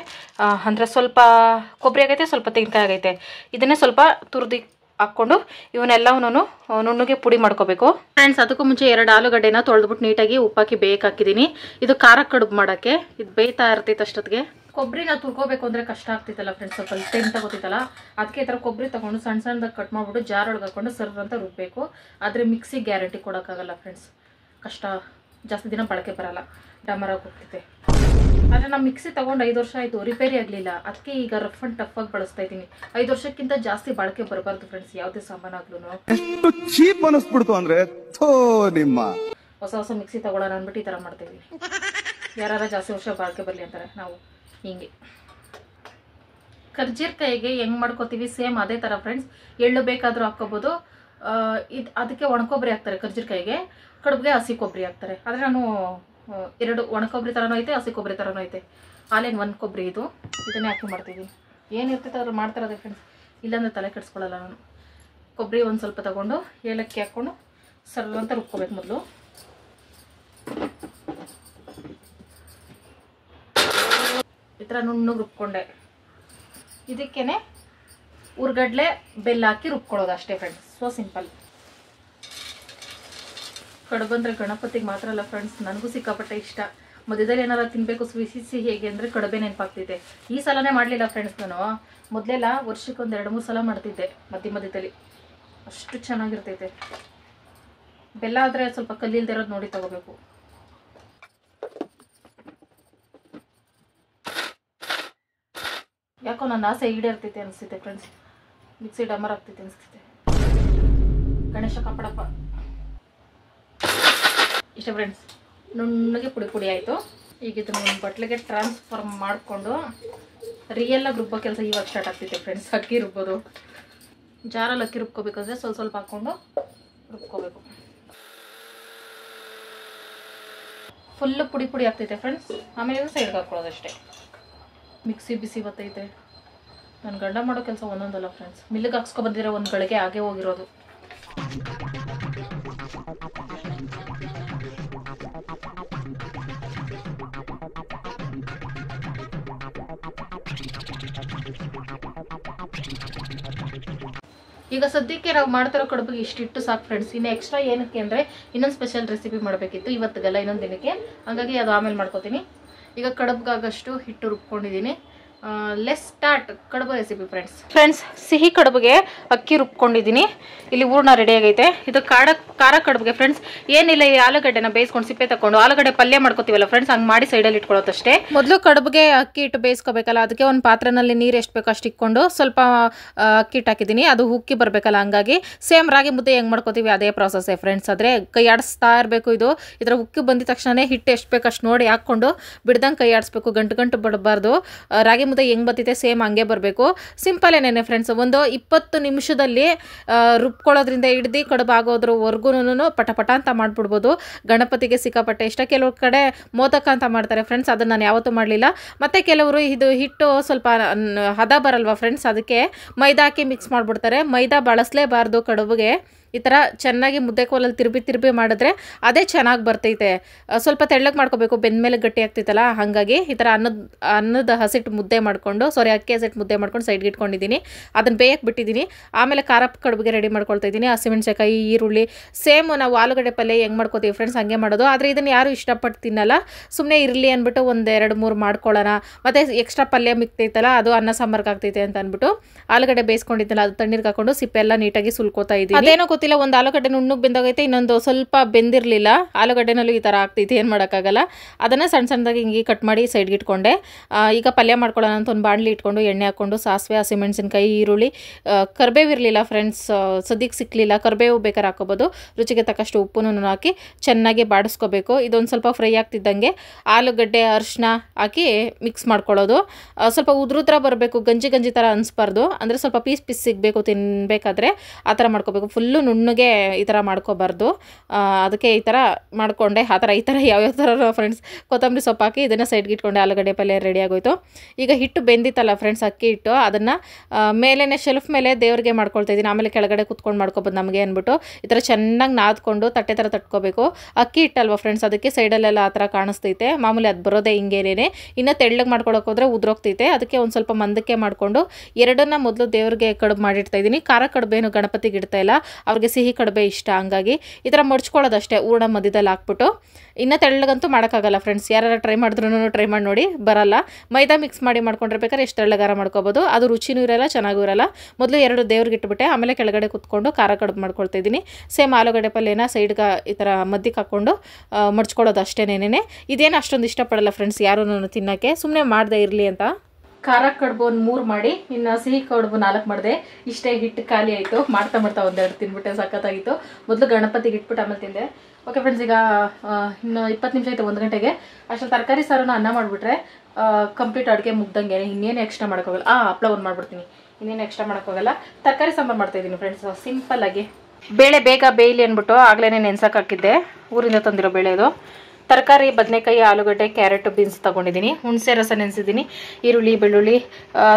ಅಂದರೆ ಸ್ವಲ್ಪ ಕೊಬ್ಬರಿ ಆಗೈತೆ, ಸ್ವಲ್ಪ ತೆಂಗಿನಕಾಯಿ ಆಗೈತೆ. ಇದನ್ನೇ ಸ್ವಲ್ಪ ತುರಿದು ಹಾಕ್ಕೊಂಡು ಇವನ್ನೆಲ್ಲವನ್ನೂ ನುಣ್ಣಗೆ ಪುಡಿ ಮಾಡ್ಕೋಬೇಕು ಫ್ರೆಂಡ್ಸ್. ಅದಕ್ಕೂ ಮುಂಚೆ 2 ಆಲೂಗಡ್ಡೆನ ತೊಳೆದ್ಬಿಟ್ಟು ನೀಟಾಗಿ ಉಪ್ಪಾಕಿ ಬೇಯಕ್ಕೆ ಇದು ಖಾರ ಕಡುಬು ಮಾಡೋಕ್ಕೆ. ಇದು ಬೇಯ್ತಾ ಇರ್ತೈತೆ ಅಷ್ಟೊತ್ತಿಗೆ. ಕೊಬ್ಬರಿನ ತುರ್ಕೋಬೇಕು ಅಂದರೆ ಕಷ್ಟ ಆಗ್ತಿತ್ತಲ್ಲ ಫ್ರೆಂಡ್ಸ್, ಸ್ವಲ್ಪ ಟೈಮ್ ತಗೋತಿತ್ತಲ್ಲ. ಅದಕ್ಕೆ ಈ ಥರ ಕೊಬ್ಬರಿ ತೊಗೊಂಡು ಸಣ್ಣದಾಗಿ ಕಟ್ ಮಾಡಿಬಿಟ್ಟು ಜಾರೊಳಗೆ ಹಾಕ್ಕೊಂಡು ಸರ್ವ್ ಅಂತ ರುಬ್ಬಬೇಕು. ಆದರೆ ಮಿಕ್ಸಿ ಗ್ಯಾರಂಟಿ ಕೊಡೋಕ್ಕಾಗಲ್ಲ ಫ್ರೆಂಡ್ಸ್, ಕಷ್ಟ, ಜಾಸ್ತಿ ದಿನ ಬಳಕೆ ಬರೋಲ್ಲ, ಡಮರಾಗಿ ಹೋಗ್ತೈತೆ. ಆದರೆ ನಾನು ಮಿಕ್ಸಿ ತೊಗೊಂಡು 5 ವರ್ಷ ಆಯಿತು, ರಿಪೇರಿ ಆಗಲಿಲ್ಲ. ಅದಕ್ಕೆ ಈಗ ರಫ್ ಆ್ಯಂಡ್ ಟಫ್ ಆಗಿ ಬಳಸ್ತಾ ಇದ್ದೀನಿ. 5 ವರ್ಷಕ್ಕಿಂತ ಜಾಸ್ತಿ ಬಳಕೆ ಬರಬಾರ್ದು ಫ್ರೆಂಡ್ಸ್, ಯಾವುದೇ ಸಾಮಾನಾಗ್ಲೂ. ಚೀಪ್ ಅನಿಸ್ಬಿಡ್ತು ಅಂದರೆ ಹೊಸ ಮಿಕ್ಸಿ ತೊಗೊಳ್ಳೋಣ ಅಂದ್ಬಿಟ್ಟು ಈ ಥರ ಮಾಡ್ತಾಯಿದ್ದೀನಿ. ಯಾರು ಜಾಸ್ತಿ ವರ್ಷ ಬಳಕೆ ಬರಲಿ ಅಂತಾರೆ. ನಾವು ಹಿಂಗೆ ಕರ್ಜೀರ್ಕಾಯಿಗೆ ಹೆಂಗೆ ಮಾಡ್ಕೋತೀವಿ ಸೇಮ್ ಅದೇ ಥರ ಫ್ರೆಂಡ್ಸ್. ಎಳ್ಳು ಬೇಕಾದರೂ ಹಾಕ್ಕೋಬೋದು. ಅದಕ್ಕೆ ಒಣಕೊಬ್ಬರಿ ಹಾಕ್ತಾರೆ ಕರ್ಜೀರ್ಕಾಯಿಗೆ, ಕಡುಬಿಗೆ ಹಸಿ ಕೊಬ್ಬರಿ ಹಾಕ್ತಾರೆ. ಆದರೆ ನಾನು 2 ಒಣಕೊಬ್ಬರಿ ಥರನೂ ಐತೆ, ಹಸಿ ಕೊಬ್ಬರಿ ಥರನೂ ಐತೆ. ಹಾಲೇನು 1 ಕೊಬ್ಬರಿ ಇದು, ಇದನ್ನೇ ಹಾಕಿ ಮಾಡ್ತೀವಿ. ಏನಿರ್ತೈತೆ ಅದ್ರ ಮಾಡ್ತಾರದೆ ಫ್ರೆಂಡ್ಸ್, ಇಲ್ಲಾಂದರೆ ತಲೆ ಕೆಡಿಸ್ಕೊಳ್ಳಲ್ಲ ನಾನು. ಕೊಬ್ಬರಿ ಒಂದು ಸ್ವಲ್ಪ ತಗೊಂಡು ಏಲಕ್ಕಿ ಹಾಕ್ಕೊಂಡು ಸರ್ವ ಅಂತ ರುಬ್ಕೋಬೇಕು. ಮೊದಲು ಈ ಥರ ನುಣ್ಣಗೆ ರುಬ್ಕೊಂಡೆ. ಇದಕ್ಕೇನೆ ಉರ್ಗಡ್ಲೆ ಬೆಲ್ಲ ಹಾಕಿ ರುಬ್ಕೊಳ್ಳೋದು ಅಷ್ಟೇ ಫ್ರೆಂಡ್ಸ್, ಸೊ ಸಿಂಪಲ್. ಕಡುಬು ಅಂದರೆ ಗಣಪತಿಗೆ ಮಾತ್ರ ಅಲ್ಲ ಫ್ರೆಂಡ್ಸ್, ನನಗೂ ಸಿಕ್ಕಾಪಟ್ಟೆ ಇಷ್ಟ. ಮಧ್ಯದಲ್ಲಿ ಏನಾರು ತಿನ್ನಬೇಕು ಸಿಹಿ ಹೇಗೆ ಅಂದರೆ ಕಡುಬೆ ನೆನಪಾಗ್ತಿದೆ. ಈ ಸಲನೇ ಮಾಡಲಿಲ್ಲ ಫ್ರೆಂಡ್ಸ್, ನಾನು ಮೊದಲೆಲ್ಲ ವರ್ಷಕ್ಕೆ ಒಂದು 2-3 ಸಲ ಮಾಡ್ತಿದ್ದೆ ಮಧ್ಯದಲ್ಲಿ. ಅಷ್ಟು ಚೆನ್ನಾಗಿರ್ತೈತೆ. ಬೆಲ್ಲ ಆದರೆ ಸ್ವಲ್ಪ ಕಲ್ಲಿಲ್ದೇ ಇರೋದು ನೋಡಿ ತಗೋಬೇಕು. ಯಾಕೋ ನನ್ನ ಆಸೆ ಈಡೇರ್ತೈತೆ ಅನಿಸ್ತೈತೆ ಫ್ರೆಂಡ್ಸ್. ಮಿಕ್ಸಿ ಡಮರ್ ಆಗ್ತೈತೆ ಅನಿಸ್ತೈತೆ. ಗಣೇಶ ಕಾಪಾಡಪ್ಪ. ಇಷ್ಟ ಫ್ರೆಂಡ್ಸ್, ನುಣ್ಣಗೆ ಪುಡಿ ಆಯಿತು. ಈಗ ಇದನ್ನು ಒಂದು ಬಟ್ಲಿಗೆ ಟ್ರಾನ್ಸ್ಫರ್ ಮಾಡಿಕೊಂಡು ರಿಯಲ್ಲಾಗಿ ರುಬ್ಬೋ ಕೆಲಸ ಇವಾಗ ಸ್ಟಾರ್ಟ್ ಆಗ್ತೈತೆ ಫ್ರೆಂಡ್ಸ್. ಅಕ್ಕಿ ರುಬ್ಬೋದು, ಜಾರಲ್ಲಿ ಅಕ್ಕಿ ರುಬ್ಕೋಬೇಕಂದ್ರೆ ಸ್ವಲ್ಪ ಹಾಕ್ಕೊಂಡು ರುಬ್ಕೋಬೇಕು. ಫುಲ್ಲು ಪುಡಿ ಆಗ್ತೈತೆ ಫ್ರೆಂಡ್ಸ್. ಆಮೇಲೆ ಸೈಡ್ಗೆ ಹಾಕ್ಕೊಳ್ಳೋದಷ್ಟೇ. ಮಿಕ್ಸಿ ಬಿಸಿ ಬರ್ತೈತೆ. ನನ್ನ ಗಂಡ ಮಾಡೋ ಕೆಲಸ ಒಂದೊಂದಲ್ಲ ಫ್ರೆಂಡ್ಸ್. ಮಿಲ್ಲಿಗೆ ಹಾಕ್ಸ್ಕೊ ಬಂದಿರೋ ಒಂದು ಗಳಿಗೆ ಹಾಗೆ ಹೋಗಿರೋದು. ಈಗ ಸದ್ಯಕ್ಕೆ ನಾವು ಮಾಡ್ತಿರೋ ಕಡುಬಿಗೆ ಇಷ್ಟಿಟ್ಟು ಸಾಕು ಫ್ರೆಂಡ್ಸ್. ಇನ್ನು ಎಕ್ಸ್ಟ್ರಾ ಏನಕ್ಕೆ ಅಂದರೆ ಇನ್ನೊಂದು ಸ್ಪೆಷಲ್ ರೆಸಿಪಿ ಮಾಡಬೇಕಿತ್ತು ಇವತ್ತಿಗೆಲ್ಲ, ಇನ್ನೊಂದು ದಿನಕ್ಕೆ. ಹಾಗಾಗಿ ಅದು ಆಮೇಲೆ ಮಾಡ್ಕೋತೀನಿ. ಈಗ ಕಡುಬಿಗಾಗಷ್ಟು ಹಿಟ್ಟು ರುಬ್ಕೊಂಡಿದ್ದೀನಿ. ಲೆಸ್ ಸ್ಟಾರ್ಟ್ ಕಡುಬು ರೆಸಿಪಿ ಫ್ರೆಂಡ್ಸ್. ಸಿಹಿ ಕಡುಬಿಗೆ ಅಕ್ಕಿ ರುಬ್ಕೊಂಡಿದ್ದೀನಿ. ಇಲ್ಲಿ ಹೂರ್ಣ ರೆಡಿ ಆಗೈತೆ. ಇದು ಖಾರ ಕಡುಬಿಗೆ ಫ್ರೆಂಡ್ಸ್ ಏನಿಲ್ಲ, ಈ ಆಲೂಗಡ್ಡೆನ ಬೇಯಿಸ್ಕೊಂಡು ಸಿಪ್ಪೆ ತಗೊಂಡು ಆಲೂಗಡ್ಡೆ ಪಲ್ಯ ಮಾಡ್ಕೋತೀವಲ್ಲ ಫ್ರೆಂಡ್ಸ್, ಹಂಗೆ ಮಾಡಿ ಸೈಡಲ್ಲಿ ಇಟ್ಕೊಳ್ಳೋದಷ್ಟೇ. ಮೊದಲು ಕಡುಬಿಗೆ ಅಕ್ಕಿ ಇಟ್ಟು ಬೇಯಿಸ್ಕೋಬೇಕಲ್ಲ, ಅದಕ್ಕೆ ಒಂದು ಪಾತ್ರೆನಲ್ಲಿ ನೀರು ಎಷ್ಟು ಬೇಕೋ ಅಷ್ಟು ಇಟ್ಕೊಂಡು ಸ್ವಲ್ಪ ಅಕ್ಕಿ ಇಟ್ಟು ಹಾಕಿದ್ದೀನಿ. ಅದು ಉಕ್ಕಿ ಬರಬೇಕಲ್ಲ, ಹಂಗಾಗಿ ಸೇಮ್ ರಾಗಿ ಮುದ್ದೆ ಹೆಂಗೆ ಮಾಡ್ಕೋತೀವಿ ಅದೇ ಪ್ರಾಸೆಸ್ಸೇ ಫ್ರೆಂಡ್ಸ್. ಆದರೆ ಕೈ ಆಡಿಸ್ತಾ ಇರಬೇಕು. ಇದು ಇದರ ಉಕ್ಕಿ ಬಂದಿದ ತಕ್ಷಣ ಹಿಟ್ಟು ಎಷ್ಟು ಬೇಕಷ್ಟು ನೋಡಿ ಹಾಕ್ಕೊಂಡು ಬಿಡ್ದಂಗೆ ಕೈ ಆಡಿಸ್ಬೇಕು, ಗಂಟು ಬಡಬಾರ್ದು. ರಾಗಿ ಮುದ್ದೆ ಹೆಂಗೆ ಬರ್ತೈತೆ ಸೇಮ್ ಹಂಗೆ ಬರಬೇಕು. ಸಿಂಪಲ್ಲೇನೆ ಫ್ರೆಂಡ್ಸ್. ಒಂದು 20 ನಿಮಿಷದಲ್ಲಿ ರುಬ್ಕೊಳ್ಳೋದ್ರಿಂದ ಹಿಡ್ದು ಕಡುಬು ಆಗೋದ್ರವರೆಗೂ ಪಟ ಅಂತ ಮಾಡಿಬಿಡ್ಬೋದು. ಗಣಪತಿಗೆ ಸಿಕ್ಕಾಪಟ್ಟೆ ಇಷ್ಟ. ಕೆಲವು ಕಡೆ ಮೋದಕ ಅಂತ ಮಾಡ್ತಾರೆ ಫ್ರೆಂಡ್ಸ್, ಅದನ್ನು ನಾನು ಯಾವತ್ತೂ ಮಾಡಲಿಲ್ಲ. ಮತ್ತು ಕೆಲವರು ಇದು ಹಿಟ್ಟು ಸ್ವಲ್ಪ ಹದ ಬರಲ್ವಾ ಫ್ರೆಂಡ್ಸ್, ಅದಕ್ಕೆ ಮೈದಾ ಹಾಕಿ ಮಿಕ್ಸ್ ಮಾಡಿಬಿಡ್ತಾರೆ. ಮೈದಾ ಬಳಸಲೇಬಾರ್ದು ಕಡುಬಿಗೆ. ಈ ಥರ ಚೆನ್ನಾಗಿ ಮುದ್ದೆ ಕೋಲಲ್ಲಿ ತಿರುಬಿ ಮಾಡಿದ್ರೆ ಅದೇ ಚೆನ್ನಾಗಿ ಬರ್ತೈತೆ. ಸ್ವಲ್ಪ ತೆಳ್ಳಗೆ ಮಾಡ್ಕೋಬೇಕು, ಬೆಂದಮೇಲೆ ಗಟ್ಟಿ ಆಗ್ತೈತಲ್ಲ, ಹಾಗಾಗಿ ಈ ಥರ ಅನ್ನದ ಹಸಿಟ್ಟು ಮುದ್ದೆ ಮಾಡಿಕೊಂಡು ಅಕ್ಕಿ ಹಸಿಟ್ಟು ಮುದ್ದೆ ಮಾಡ್ಕೊಂಡು ಸೈಡ್ಗೆ ಇಟ್ಕೊಂಡಿದ್ದೀನಿ. ಅದನ್ನು ಬೇಯಕ್ಕೆ ಬಿಟ್ಟಿದ್ದೀನಿ. ಆಮೇಲೆ ಖಾರ ಕಡುಬಿಗೆ ರೆಡಿ ಮಾಡ್ಕೊಳ್ತಾ ಇದ್ದೀನಿ. ಹಸಿಮೆಣ್ಸಿಕಾಯಿ, ಈರುಳ್ಳಿ, ಸೇಮ್ ನಾವು ಆಲೂಗಡ್ಡೆ ಪಲ್ಯ ಹೆಂಗೆ ಮಾಡ್ಕೋತೀವಿ ಫ್ರೆಂಡ್ಸ್ ಹಂಗೆ ಮಾಡೋದು. ಆದರೆ ಇದನ್ನು ಯಾರು ಇಷ್ಟಪಟ್ಟು ತಿನ್ನಲ್ಲ, ಸುಮ್ಮನೆ ಇರಲಿ ಅಂದ್ಬಿಟ್ಟು 1-2-3 ಮಾಡ್ಕೊಳ್ಳೋಣ. ಮತ್ತು ಎಕ್ಸ್ಟ್ರಾ ಪಲ್ಯ ಮಿಕ್ತೈತಲ್ಲ ಅದು ಅನ್ನ ಸಾಂಬಾರ್ಗೆ ಆಗ್ತೈತೆ ಅಂತ ಅಂದ್ಬಿಟ್ಟು ಆಲೂಗಡ್ಡೆ ಬೇಯಿಸ್ಕೊಂಡಿದ್ದಲ್ಲ ಅದು ತಣ್ಣೀರಿಗೆ ಹಾಕೊಂಡು ಸಿಪ್ಪೆಲ್ಲ ನೀಟಾಗಿ ಸುಲ್ಕೋತಾ ಇದ್ದೀನಿ. ಅದೇನೋ ಗೊತ್ತಿಲ್ಲ, ಒಂದು ಆಲೂಗಡ್ಡೆ ನುಣ್ಣಗೆ ಬೆಂದೋಗೈತೆ, ಇನ್ನೊಂದು ಸ್ವಲ್ಪ ಬೆಂದಿರಲಿಲ್ಲ. ಆಲೂಗಡ್ಡೆನಲ್ಲೂ ಈ ಥರ ಆಗ್ತೈತೆ, ಏನು ಮಾಡೋಕ್ಕಾಗಲ್ಲ. ಅದನ್ನು ಸಣ್ಣದಾಗಿ ಹಿಂಗೆ ಕಟ್ ಮಾಡಿ ಸೈಡ್ಗೆ ಇಟ್ಕೊಂಡೆ. ಈಗ ಪಲ್ಯ ಮಾಡ್ಕೊಳ್ಳೋಣ ಅಂತ ಒಂದು ಬಾಣಲಿ ಇಟ್ಕೊಂಡು ಎಣ್ಣೆ ಹಾಕ್ಕೊಂಡು ಸಾಸಿವೆ, ಹಸಿಮೆಣಸಿನ್ಕಾಯಿ, ಈರುಳ್ಳಿ, ಕರಿಬೇವು ಇರಲಿಲ್ಲ ಫ್ರೆಂಡ್ಸ್, ಸದ್ಯಕ್ಕೆ ಸಿಕ್ಕಲಿಲ್ಲ. ಕರಿಬೇವು ಬೇಕಾದ್ರೆ ಹಾಕೋಬೋದು. ರುಚಿಗೆ ತಕ್ಕಷ್ಟು ಉಪ್ಪನ್ನು ಹಾಕಿ ಚೆನ್ನಾಗಿ ಬಾಡಿಸ್ಕೋಬೇಕು. ಇದೊಂದು ಸ್ವಲ್ಪ ಫ್ರೈ ಆಗ್ತಿದ್ದಂಗೆ ಆಲೂಗಡ್ಡೆ, ಅರಿಶಿನ ಹಾಕಿ ಮಿಕ್ಸ್ ಮಾಡ್ಕೊಳ್ಳೋದು. ಸ್ವಲ್ಪ ಉದುರುದ್ರ ಬರಬೇಕು, ಗಂಜಿ ಥರ ಅನಿಸ್ಬಾರ್ದು. ಅಂದರೆ ಸ್ವಲ್ಪ ಪೀಸ್ ಸಿಗಬೇಕು ತಿನ್ನಬೇಕಾದ್ರೆ, ಆ ಥರ ಮಾಡ್ಕೋಬೇಕು. ಫುಲ್ಲು ನುಣ್ಣಗೆ ಈ ಥರ ಮಾಡ್ಕೋಬಾರ್ದು. ಅದಕ್ಕೆ ಈ ಥರ ಮಾಡಿಕೊಂಡೆ. ಈ ಥರ ಯಾವ್ಯಾವ ಥರ ಫ್ರೆಂಡ್ಸ್ ಕೊತ್ತಂಬರಿ ಸೊಪ್ಪು ಹಾಕಿ ಇದನ್ನು ಸೈಡ್ಗೆ ಇಟ್ಕೊಂಡೆ. ಆಲೂಗಡ್ಡೆ ಪಲ್ಯ ರೆಡಿ ಆಗೋಯ್ತು. ಈಗ ಹಿಟ್ಟು ಬೆಂದಿತ್ತಲ್ಲ ಫ್ರೆಂಡ್ಸ್, ಅಕ್ಕಿ ಹಿಟ್ಟು, ಅದನ್ನು ಮೇಲೇ ಶೆಲ್ಫ್ ಮೇಲೆ ದೇವ್ರಿಗೆ ಮಾಡ್ಕೊಳ್ತಾ ಇದ್ದೀನಿ. ಆಮೇಲೆ ಕೆಳಗಡೆ ಕುತ್ಕೊಂಡು ಮಾಡ್ಕೊಬೋದು ನಮಗೆ ಅಂದ್ಬಿಟ್ಟು ಈ ಥರ ಚೆನ್ನಾಗಿ ನಾದ್ಕೊಂಡು ತಟ್ಟೆ ಥರ ತಟ್ಕೋಬೇಕು. ಅಕ್ಕಿ ಹಿಟ್ಟಲ್ವ ಫ್ರೆಂಡ್ಸ್, ಅದಕ್ಕೆ ಸೈಡಲ್ಲೆಲ್ಲ ಆ ಥರ ಕಾಣಿಸ್ತೈತೆ. ಮಾಮೂಲಿ ಅದು ಬರೋದೇ ಹಿಂಗೇನೆ. ಇನ್ನು ತೆಳ್ಳಗೆ ಮಾಡ್ಕೊಳಕ್ಕೆ ಹೋದರೆ ಉದ್ರೋಗ್ತೈತೆ. ಅದಕ್ಕೆ ಒಂದು ಸ್ವಲ್ಪ ಮಂದಕ್ಕೆ ಮಾಡಿಕೊಂಡು ಎರಡನ್ನ ಮೊದಲು ದೇವ್ರಿಗೆ ಕಡುಬು ಮಾಡಿಡ್ತಾ ಇದ್ದೀನಿ. ಖಾರ ಕಡುಬೇನು ಗಣಪತಿಗೆ ಇಡ್ತಾ ಇಲ್ಲ, ಅವ್ರಿಗೆ ಸಿಹಿ ಕಡುಬೆ ಇಷ್ಟ. ಹಂಗಾಗಿ ಈ ಥರ ಮಡ್ಚ್ಕೊಳ್ಳೋದಷ್ಟೇ ಹೂರಣ ಮಧ್ಯದಲ್ಲಿ ಹಾಕ್ಬಿಟ್ಟು. ಇನ್ನು ತೆಳ್ಳಗಂತೂ ಮಾಡೋಕ್ಕಾಗಲ್ಲ ಫ್ರೆಂಡ್ಸ್, ಯಾರು ಟ್ರೈ ಮಾಡಿದ್ರೂ ಟ್ರೈ ಮಾಡಿ ನೋಡಿ, ಬರಲ್ಲ. ಮೈದಾ ಮಿಕ್ಸ್ ಮಾಡಿ ಮಾಡ್ಕೊಂಡಿರ್ಬೇಕಾದ್ರೆ ಎಷ್ಟು ತೆಳ್ಳಗಾರ ಮಾಡ್ಕೋಬೋದು, ಅದು ರುಚಿನೂ ಇರಲ್ಲ, ಚೆನ್ನಾಗೂ ಇರಲ್ಲ. ಮೊದಲು 2 ದೇವ್ರಿಗೆ ಇಟ್ಬಿಟ್ಟೆ, ಆಮೇಲೆ ಕೆಳಗಡೆ ಕುತ್ಕೊಂಡು ಖಾರ ಕಡುಬು ಮಾಡ್ಕೊಳ್ತಾ ಇದ್ದೀನಿ. ಸೇಮ್ ಆಲೂಗಡ್ಡೆ ಪಲ್ಯನ ಸೈಡ್ಗೆ ಈ ಥರ ಮಧ್ಯಕ್ಕೆ ಹಾಕ್ಕೊಂಡು ಮಡ್ಚ್ಕೊಳ್ಳೋದು ಅಷ್ಟೇನೇನೆ. ಇದೇನು ಅಷ್ಟೊಂದು ಇಷ್ಟಪಡಲ್ಲ ಫ್ರೆಂಡ್ಸ್ ಯಾರೂ ತಿನ್ನೋಕ್ಕೆ, ಸುಮ್ಮನೆ ಮಾಡದೆ ಇರಲಿ ಅಂತ. ಖಾರ ಕಡುಬು ಒಂದು 3 ಮಾಡಿ, ಇನ್ನು ಸಿಹಿ ಕಡುಬು 4 ಮಾಡಿದೆ. ಇಷ್ಟೇ, ಹಿಟ್ಟು ಖಾಲಿ ಆಯಿತು. ಮಾಡ್ತಾ 1-2 ತಿಂದ್ಬಿಟ್ಟೆ, ಸಖತ್ತಾಗಿತ್ತು. ಮೊದಲು ಗಣಪತಿಗೆ ಇಟ್ಬಿಟ್ಟು ಆಮೇಲೆ ತಿಂದೆ. ಓಕೆ ಫ್ರೆಂಡ್ಸ್, ಈಗ ಇನ್ನು 20 ನಿಮಿಷ ಆಯಿತು 1 ಗಂಟೆಗೆ. ಅಷ್ಟೊಂದು ತರಕಾರಿ ಸಾರನ್ನ ಅನ್ನ ಮಾಡಿಬಿಟ್ರೆ ಕಂಪ್ಲೀಟ್ ಅಡುಗೆ ಮುಗ್ದಂಗೆ. ಇನ್ನೇನು ಎಕ್ಸ್ಟ್ರಾ ಮಾಡೋಕ್ಕೋಗಲ್ಲ. ಹಪ್ಪಳ ಒಂದು ಮಾಡ್ಬಿಡ್ತೀನಿ, ಇನ್ನೇನು ಎಕ್ಸ್ಟ್ರಾ ಮಾಡೋಕ್ಕೋಗಲ್ಲ. ತರಕಾರಿ ಸಾಂಬಾರು ಮಾಡ್ತಾಯಿದ್ದೀನಿ ಫ್ರೆಂಡ್ಸ್, ಸಿಂಪಲ್ಲಾಗಿ. ಬೇಳೆ ಬೇಗ ಬೇಯಲಿ ಅಂದ್ಬಿಟ್ಟು ಆಗಲೇ ನೆನ್ಸಕ್ಕೆ ಹಾಕಿದ್ದೆ, ಊರಿಂದ ತಂದಿರೋ ಬೇಳೆ ಇದು. ತರಕಾರಿ ಬದನೆಕಾಯಿ, ಆಲೂಗಡ್ಡೆ, ಕ್ಯಾರೆಟ್, ಬೀನ್ಸ್ ತೊಗೊಂಡಿದ್ದೀನಿ. ಹುಣಸೆ ರಸ ನೆನೆಸಿದ್ದೀನಿ. ಈರುಳ್ಳಿ, ಬೆಳ್ಳುಳ್ಳಿ,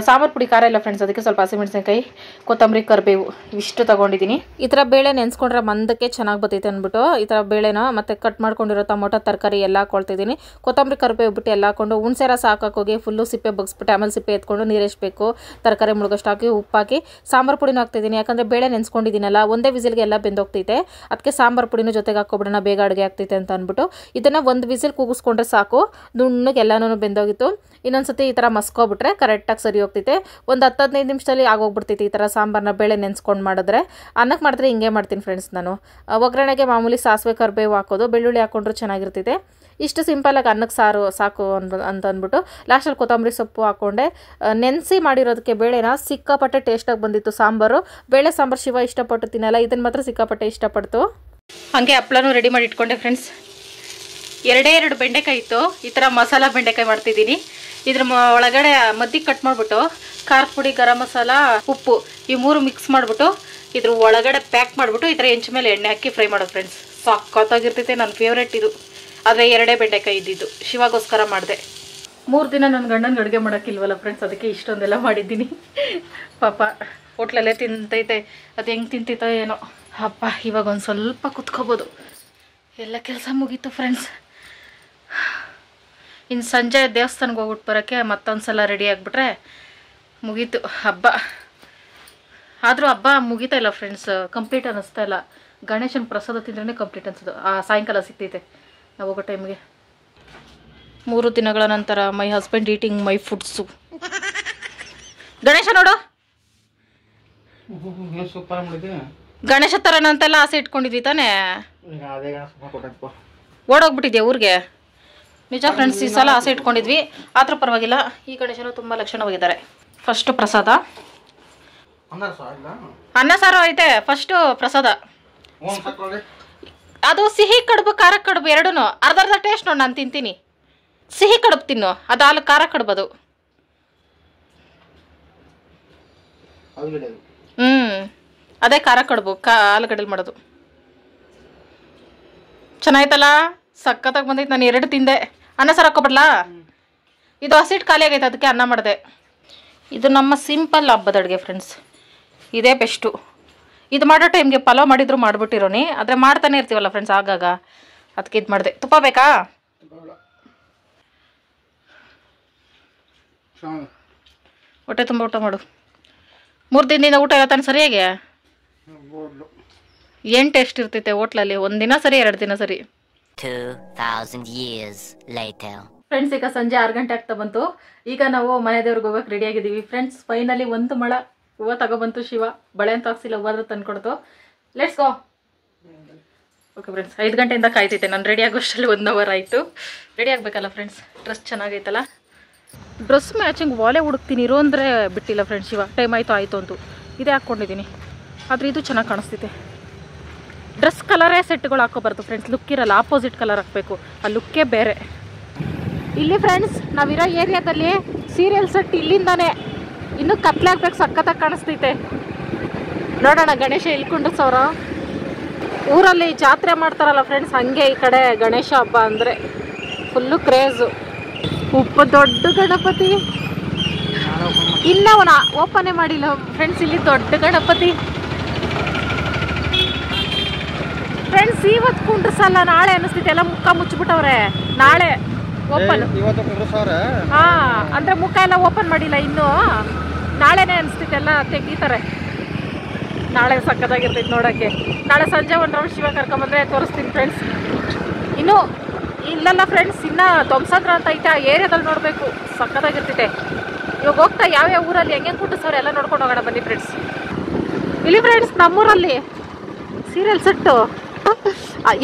ಸಾಂಬಾರು ಪುಡಿ ಖಾರ ಇಲ್ಲ ಫ್ರೆಂಡ್ಸ್, ಅದಕ್ಕೆ ಸ್ವಲ್ಪ ಹಸಿಮೆಣಸಿನಕಾಯಿ, ಕೊತ್ತಂಬರಿ, ಕರಿಬೇವು ಇವಿಷ್ಟು ತೊಗೊಂಡಿದ್ದೀನಿ. ಈ ಥರ ಬೇಳೆ ನೆನೆಸ್ಕೊಂಡ್ರೆ ಮಂದಕ್ಕೆ ಚೆನ್ನಾಗಿ ಬರ್ತೈತೆ ಅಂದ್ಬಿಟ್ಟು ಈ ಥರ ಬೇಳೆನ ಮತ್ತು ಕಟ್ ಮಾಡ್ಕೊಂಡಿರೋ ಟೊಮೊಟೊ, ತರಕಾರಿ ಎಲ್ಲ ಹಾಕೊಳ್ತಿದ್ದೀನಿ. ಕೊತ್ತಂಬರಿ, ಕರಿಬೇವು ಬಿಟ್ಟು ಎಲ್ಲ ಹಾಕೊಂಡು ಹುಣಸೆ ರಸ ಹಾಕೋಗಿ ಫುಲ್ಲು ಸಿಪ್ಪೆ ಬಗ್ಸ್ಬಿಟ್ಟು ಆಮೇಲೆ ಸಿಪ್ಪೆ ಎತ್ಕೊಂಡು ನೀರೆಷ್ಟಬೇಕು ತರಕಾರಿ ಮುಳುಗಷ್ಟು ಹಾಕಿ ಉಪ್ಪು ಹಾಕಿ ಸಾಂಬಾರು ಪುಡಿನೂ ಹಾಕ್ತಿದ್ದೀನಿ. ಯಾಕಂದರೆ ಬೇಳೆ ನೆನೆಸ್ಕೊಂಡಿದ್ದೀನಲ್ಲ, ಒಂದೇ ವಿಸಿಲ್ಗೆ ಎಲ್ಲ ಬೆಂದೋಗ್ತೈತೆ. ಅದಕ್ಕೆ ಸಾಂಬಾರು ಪುಡಿನೂ ಜೊತೆಗೆ ಹಾಕ್ಕೊಬಿಡೋಣ, ಬೇಗ ಅಡುಗೆ ಆಗ್ತೈತೆ ಅಂತ ಅಂದ್ಬಿಟ್ಟು ಇದನ್ನು 1 ವಿಸಿಲ್ ಕೂಗಿಸ್ಕೊಂಡ್ರೆ ಸಾಕು. ನುಣ್ಣಗೆ ಎಲ್ಲನೂ ಬೆಂದೋಗಿತ್ತು. ಇನ್ನೊಂದ್ಸತಿ ಈ ಥರ ಮಸ್ಕೊಬಿಟ್ರೆ ಕರೆಕ್ಟಾಗಿ ಸರಿ ಹೋಗ್ತೈತೆ. ಒಂದು 10-15 ನಿಮಿಷದಲ್ಲಿ ಆಗೋಗ್ಬಿಡ್ತೈತಿ ಈ ಥರ ಸಾಂಬಾರನ್ನ ಬೇಳೆ ನೆನೆಸ್ಕೊಂಡು ಮಾಡಿದ್ರೆ. ಅನ್ನಕ್ಕೆ ಮಾಡಿದ್ರೆ ಹಿಂಗೆ ಮಾಡ್ತೀನಿ ಫ್ರೆಂಡ್ಸ್ ನಾನು. ಒಗ್ಗರಣೆಗೆ ಮಾಮೂಲಿ ಸಾಸಿವೆ, ಕರಿಬೇವು ಹಾಕೋದು, ಬೆಳ್ಳುಳ್ಳಿ ಹಾಕ್ಕೊಂಡ್ರು ಚೆನ್ನಾಗಿರ್ತೈತೆ. ಇಷ್ಟು ಸಿಂಪಲಾಗಿ ಅನ್ನಕ್ಕೆ ಸಾರು ಸಾಕು ಅಂತ ಅಂದ್ಬಿಟ್ಟು ಲಾಸ್ಟಲ್ಲಿ ಕೊತ್ತಂಬರಿ ಸೊಪ್ಪು ಹಾಕ್ಕೊಂಡೆ. ನೆನೆಸಿ ಮಾಡಿರೋದಕ್ಕೆ ಬೇಳೆನ ಸಿಕ್ಕಾಪಟ್ಟೆ ಟೇಸ್ಟಾಗಿ ಬಂದಿತ್ತು ಸಾಂಬಾರು. ಬೇಳೆ ಸಾಂಬಾರು ಶಿವ ಇಷ್ಟಪಟ್ಟು ತಿನ್ನಲ್ಲ, ಇದನ್ನು ಮಾತ್ರ ಸಿಕ್ಕಾಪಟ್ಟೆ ಇಷ್ಟಪಡ್ತು. ಹಾಗೆ ಹಪ್ಳನೂ ರೆಡಿ ಮಾಡಿ ಇಟ್ಕೊಂಡೆ ಫ್ರೆಂಡ್ಸ್. 2 ಬೆಂಡೆಕಾಯಿ ಇತ್ತು. ಈ ಥರ ಮಸಾಲ ಬೆಂಡೆಕಾಯಿ ಮಾಡ್ತಿದ್ದೀನಿ. ಇದ್ರ ಒಳಗಡೆ ಮದ್ದಿಗೆ ಕಟ್ ಮಾಡಿಬಿಟ್ಟು ಖಾರದ ಪುಡಿ, ಗರಂ ಮಸಾಲ, ಉಪ್ಪು ಈ 3 ಮಿಕ್ಸ್ ಮಾಡಿಬಿಟ್ಟು ಇದ್ರ ಒಳಗಡೆ ಪ್ಯಾಕ್ ಮಾಡಿಬಿಟ್ಟು ಈ ಥರ ಹೆಂಚು ಮೇಲೆ ಎಣ್ಣೆ ಹಾಕಿ ಫ್ರೈ ಮಾಡೋದು ಫ್ರೆಂಡ್ಸ್. ಸಖತ್ತಾಗಿರ್ತೈತೆ, ನನ್ನ ಫೇವ್ರೇಟ್ ಇದು. ಆದರೆ 2 ಬೆಂಡೆಕಾಯಿ ಇದ್ದಿದ್ದು, ಶಿವಾಗೋಸ್ಕರ ಮಾಡಿದೆ. 3 ದಿನ ನನ್ನ ಗಂಡನಿಗೆ ಅಡುಗೆ ಮಾಡೋಕ್ಕಿಲ್ವಲ್ಲ ಫ್ರೆಂಡ್ಸ್, ಅದಕ್ಕೆ ಇಷ್ಟೊಂದೆಲ್ಲ ಮಾಡಿದ್ದೀನಿ. ಪಾಪ ಹೋಟ್ಲಲ್ಲೇ ತಿಂತೈತೆ, ಅದು ಹೆಂಗೆ ತಿಂತೈತೋ ಏನೋ. ಅಪ್ಪ, ಇವಾಗ ಒಂದು ಸ್ವಲ್ಪ ಕುತ್ಕೋಬೋದು. ಎಲ್ಲ ಕೆಲಸ ಮುಗೀತು ಫ್ರೆಂಡ್ಸ್. ಇನ್ನು ಸಂಜೆ ದೇವಸ್ಥಾನಕ್ಕೆ ಹೋಗ್ಬಿಟ್ಟು ಬರೋಕ್ಕೆ ಮತ್ತೊಂದು ಸಲ ರೆಡಿ ಆಗಿಬಿಟ್ರೆ ಮುಗೀತು ಹಬ್ಬ. ಆದರೂ ಹಬ್ಬ ಮುಗೀತಾ ಇಲ್ಲ ಫ್ರೆಂಡ್ಸ್, ಕಂಪ್ಲೀಟ್ ಅನ್ನಿಸ್ತಾ ಇಲ್ಲ. ಗಣೇಶನ ಪ್ರಸಾದ ತಿಂದ್ರೇ ಕಂಪ್ಲೀಟ್ ಅನ್ಸೋದು. ಸಾಯಂಕಾಲ ಸಿಗ್ತೈತೆ ನಾವು ಹೋಗೋ ಟೈಮ್ಗೆ. 3 ದಿನಗಳ ನಂತರ my husband eating my foods. Ganesha ನೋಡು, ಗಣೇಶ ತರನಂತೆಲ್ಲ ಆಸೆ ಇಟ್ಕೊಂಡಿದ್ವಿ ತಾನೇ, ಓಡೋಗ್ಬಿಟ್ಟಿದ್ಯಾ ಊರಿಗೆ? ನಿಜ ಫ್ರೆಂಡ್ಸ್, ಈ ಸಲ ಆಸೆ ಇಟ್ಕೊಂಡಿದ್ವಿ, ಆದರೂ ಪರವಾಗಿಲ್ಲ. ಈ ಗಣೇಶನು ತುಂಬ ಲಕ್ಷಣವಾಗಿದ್ದಾರೆ. ಫಸ್ಟು ಪ್ರಸಾದ, ಅನ್ನ ಸಾರು ಐತೆ. ಫಸ್ಟು ಪ್ರಸಾದ, ಅದು ಸಿಹಿ ಕಡುಬು, ಖಾರ ಕಡುಬು ಎರಡೂ ಅರ್ಧ ಟೇಸ್ಟ್ ನೋಡಿ. ನಾನು ತಿಂತೀನಿ. ಸಿಹಿ ಕಡುಬು ತಿನ್ನು, ಅದು ಖಾರ ಕಡುಬು. ಅದು ಅದೇ ಖಾರ ಕಡುಬು ಆಲೂಗಡ್ಡೆಲಿ ಮಾಡೋದು. ಚೆನ್ನಾಯ್ತಲ್ಲ, ಸಖತ್ತಾಗಿ ಬಂದೈತೆ. ನಾನು 2 ತಿಂದೆ. ಅನ್ನ ಸಾರು ಹಾಕೊಬಿಡ್ಲಾ? ಇದು ಹಸಿಟ್ಟು ಖಾಲಿ ಆಗೈತೆ, ಅದಕ್ಕೆ ಅನ್ನ ಮಾಡಿದೆ. ಇದು ನಮ್ಮ ಸಿಂಪಲ್ ಹಬ್ಬದ ಅಡುಗೆ ಫ್ರೆಂಡ್ಸ್, ಇದೇ ಬೆಸ್ಟು. ಇದು ಮಾಡೋ ಟೈಮ್ಗೆ ಪಲಾವ್ ಮಾಡಿದ್ರು ಮಾಡಿಬಿಟ್ಟಿರೋನಿ, ಆದರೆ ಮಾಡ್ತಾನೆ ಇರ್ತೀವಲ್ಲ ಫ್ರೆಂಡ್ಸ್ ಆಗಾಗ, ಅದಕ್ಕೆ ಇದು ಮಾಡಿದೆ. ತುಪ್ಪ ಬೇಕಾ? ಹೊಟ್ಟೆ ತುಂಬ ಊಟ ಮಾಡು. 3 ದಿನದಿಂದ ಊಟ ಇಲ್ಲ ತಾನೆ ಸರಿಯಾಗಿ? ಏನು ಟೇಸ್ಟ್ ಇರ್ತೈತೆ ಹೋಟ್ಲಲ್ಲಿ? 1 ದಿನ ಸರಿ, 2 ದಿನ ಸರಿ. 2000 years later. ಫ್ರೆಂಡ್ಸ್, ಈಗ ಸಂಜೆ 6 ಗಂಟೆ ಆಗ್ತಾ ಬಂತು. ಈಗ ನಾವು ಮನೆ ದೇವ್ರಿಗೆ ಹೋಗೋಕೆ ರೆಡಿ ಆಗಿದ್ದೀವಿ ಫ್ರೆಂಡ್ಸ್. ಫೈನಲಿ 1 ಮೊಳ ಹೂವು ತಗೊಬಂತು ಶಿವ. ಬಳೆ ಅಂತ ಹಾಕ್ಸಿಲ್ಲ, ಹೂವಾದ್ರೂ ತಂದ್ಕೊಡ್ತು. Let's go. ಓಕೆ ಫ್ರೆಂಡ್ಸ್, 5 ಗಂಟೆಯಿಂದ ಕಾಯ್ತೈತೆ. ನಾನು ರೆಡಿ ಆಗೋಷ್ಟರಲ್ಲಿ 1 ಅವರ್ ಆಯಿತು. ರೆಡಿ ಆಗಬೇಕಲ್ಲ ಫ್ರೆಂಡ್ಸ್. ಡ್ರೆಸ್ ಚೆನ್ನಾಗೈತಲ್ಲ, ಡ್ರೆಸ್ ಮ್ಯಾಚಿಂಗ್ ವಾಲೆ ಹುಡುಕ್ತೀನಿ. ಇರೋ ಅಂದರೆ ಬಿಟ್ಟಿಲ್ಲ ಫ್ರೆಂಡ್ಸ್ ಶಿವ. ಟೈಮ್ ಆಯಿತು ಅಂತು ಇದೇ ಹಾಕ್ಕೊಂಡಿದ್ದೀನಿ, ಆದರೆ ಇದು ಚೆನ್ನಾಗಿ ಕಾಣಿಸ್ತೈತೆ. ಡ್ರೆಸ್ ಕಲರೇ ಸೆಟ್ಗಳು ಹಾಕೋಬಾರ್ದು ಫ್ರೆಂಡ್ಸ್, ಲುಕ್ ಇರಲ್ಲ. ಆಪೋಸಿಟ್ ಕಲರ್ ಹಾಕಬೇಕು, ಆ ಲುಕ್ಕೇ ಬೇರೆ. ಇಲ್ಲಿ ಫ್ರೆಂಡ್ಸ್ ನಾವಿರೋ ಏರಿಯಾದಲ್ಲಿ ಸೀರಿಯಲ್ ಸೆಟ್ ಇಲ್ಲಿಂದಾನೆ ಇನ್ನೂ ಕತ್ಲಾಗ್ಬೇಕು, ಸಖತ್ತಾಗಿ ಕಾಣಿಸ್ತೈತೆ. ನೋಡೋಣ ಗಣೇಶ ಇಲ್ಕೊಂಡು ಸೌರ. ಊರಲ್ಲಿ ಜಾತ್ರೆ ಮಾಡ್ತಾರಲ್ಲ ಫ್ರೆಂಡ್ಸ್, ಹಂಗೆ ಈ ಕಡೆ ಗಣೇಶ ಹಬ್ಬ ಅಂದರೆ ಫುಲ್ಲು ಕ್ರೇಜು. ದೊಡ್ಡ ಗಣಪತಿ ಇನ್ನವನ ಓಪನೇ ಮಾಡಿಲ್ಲ ಫ್ರೆಂಡ್ಸ್. ಇಲ್ಲಿ ದೊಡ್ಡ ಗಣಪತಿ ಫ್ರೆಂಡ್ಸ್. ಇವತ್ತು ಕುಂಡ್ರಸಲ್ಲ, ನಾಳೆ ಅನ್ನಿಸ್ತೈತೆ. ಎಲ್ಲ ಮುಖ ಮುಚ್ಚಿಬಿಟ್ಟವ್ರೆ. ನಾಳೆ ಓಪನ್. ಹಾ, ಅಂದ್ರೆ ಮುಖ ಎಲ್ಲ ಓಪನ್ ಮಾಡಿಲ್ಲ ಇನ್ನೂ. ನಾಳೆನೇ ಅನಿಸ್ತೈತೆ, ಎಲ್ಲ ತೆಗಿತಾರೆ. ನಾಳೆ ಸಕ್ಕತ್ತಾಗಿರ್ತೈತೆ ನೋಡೋಕ್ಕೆ. ನಾಳೆ ಸಂಜೆ 1 ರೌಂಡ್ ಶಿವ ಕರ್ಕೊಂಬಂದ್ರೆ ತೋರಿಸ್ತೀನಿ ಫ್ರೆಂಡ್ಸ್. ಇನ್ನೂ ಇಲ್ಲಲ್ಲ ಫ್ರೆಂಡ್ಸ್, ಇನ್ನೂ ಧ್ವಂಸಂದ್ರ ಅಂತ ಐತೆ, ಆ ಏರಿಯಾದಲ್ಲಿ ನೋಡಬೇಕು, ಸಕ್ಕತ್ತಾಗಿರ್ತೈತೆ. ಇವಾಗ ಹೋಗ್ತಾ ಯಾವ್ಯಾವ ಊರಲ್ಲಿ ಹೆಂಗೆ ಕುಂಟಿಸೋರು ಎಲ್ಲ ನೋಡ್ಕೊಂಡು ಹೋಗೋಣ ಬನ್ನಿ ಫ್ರೆಂಡ್ಸ್. ಇಲ್ಲಿ ಫ್ರೆಂಡ್ಸ್ ನಮ್ಮೂರಲ್ಲಿ ಸೀರಿಯಲ್ ಸೆಟ್ಟು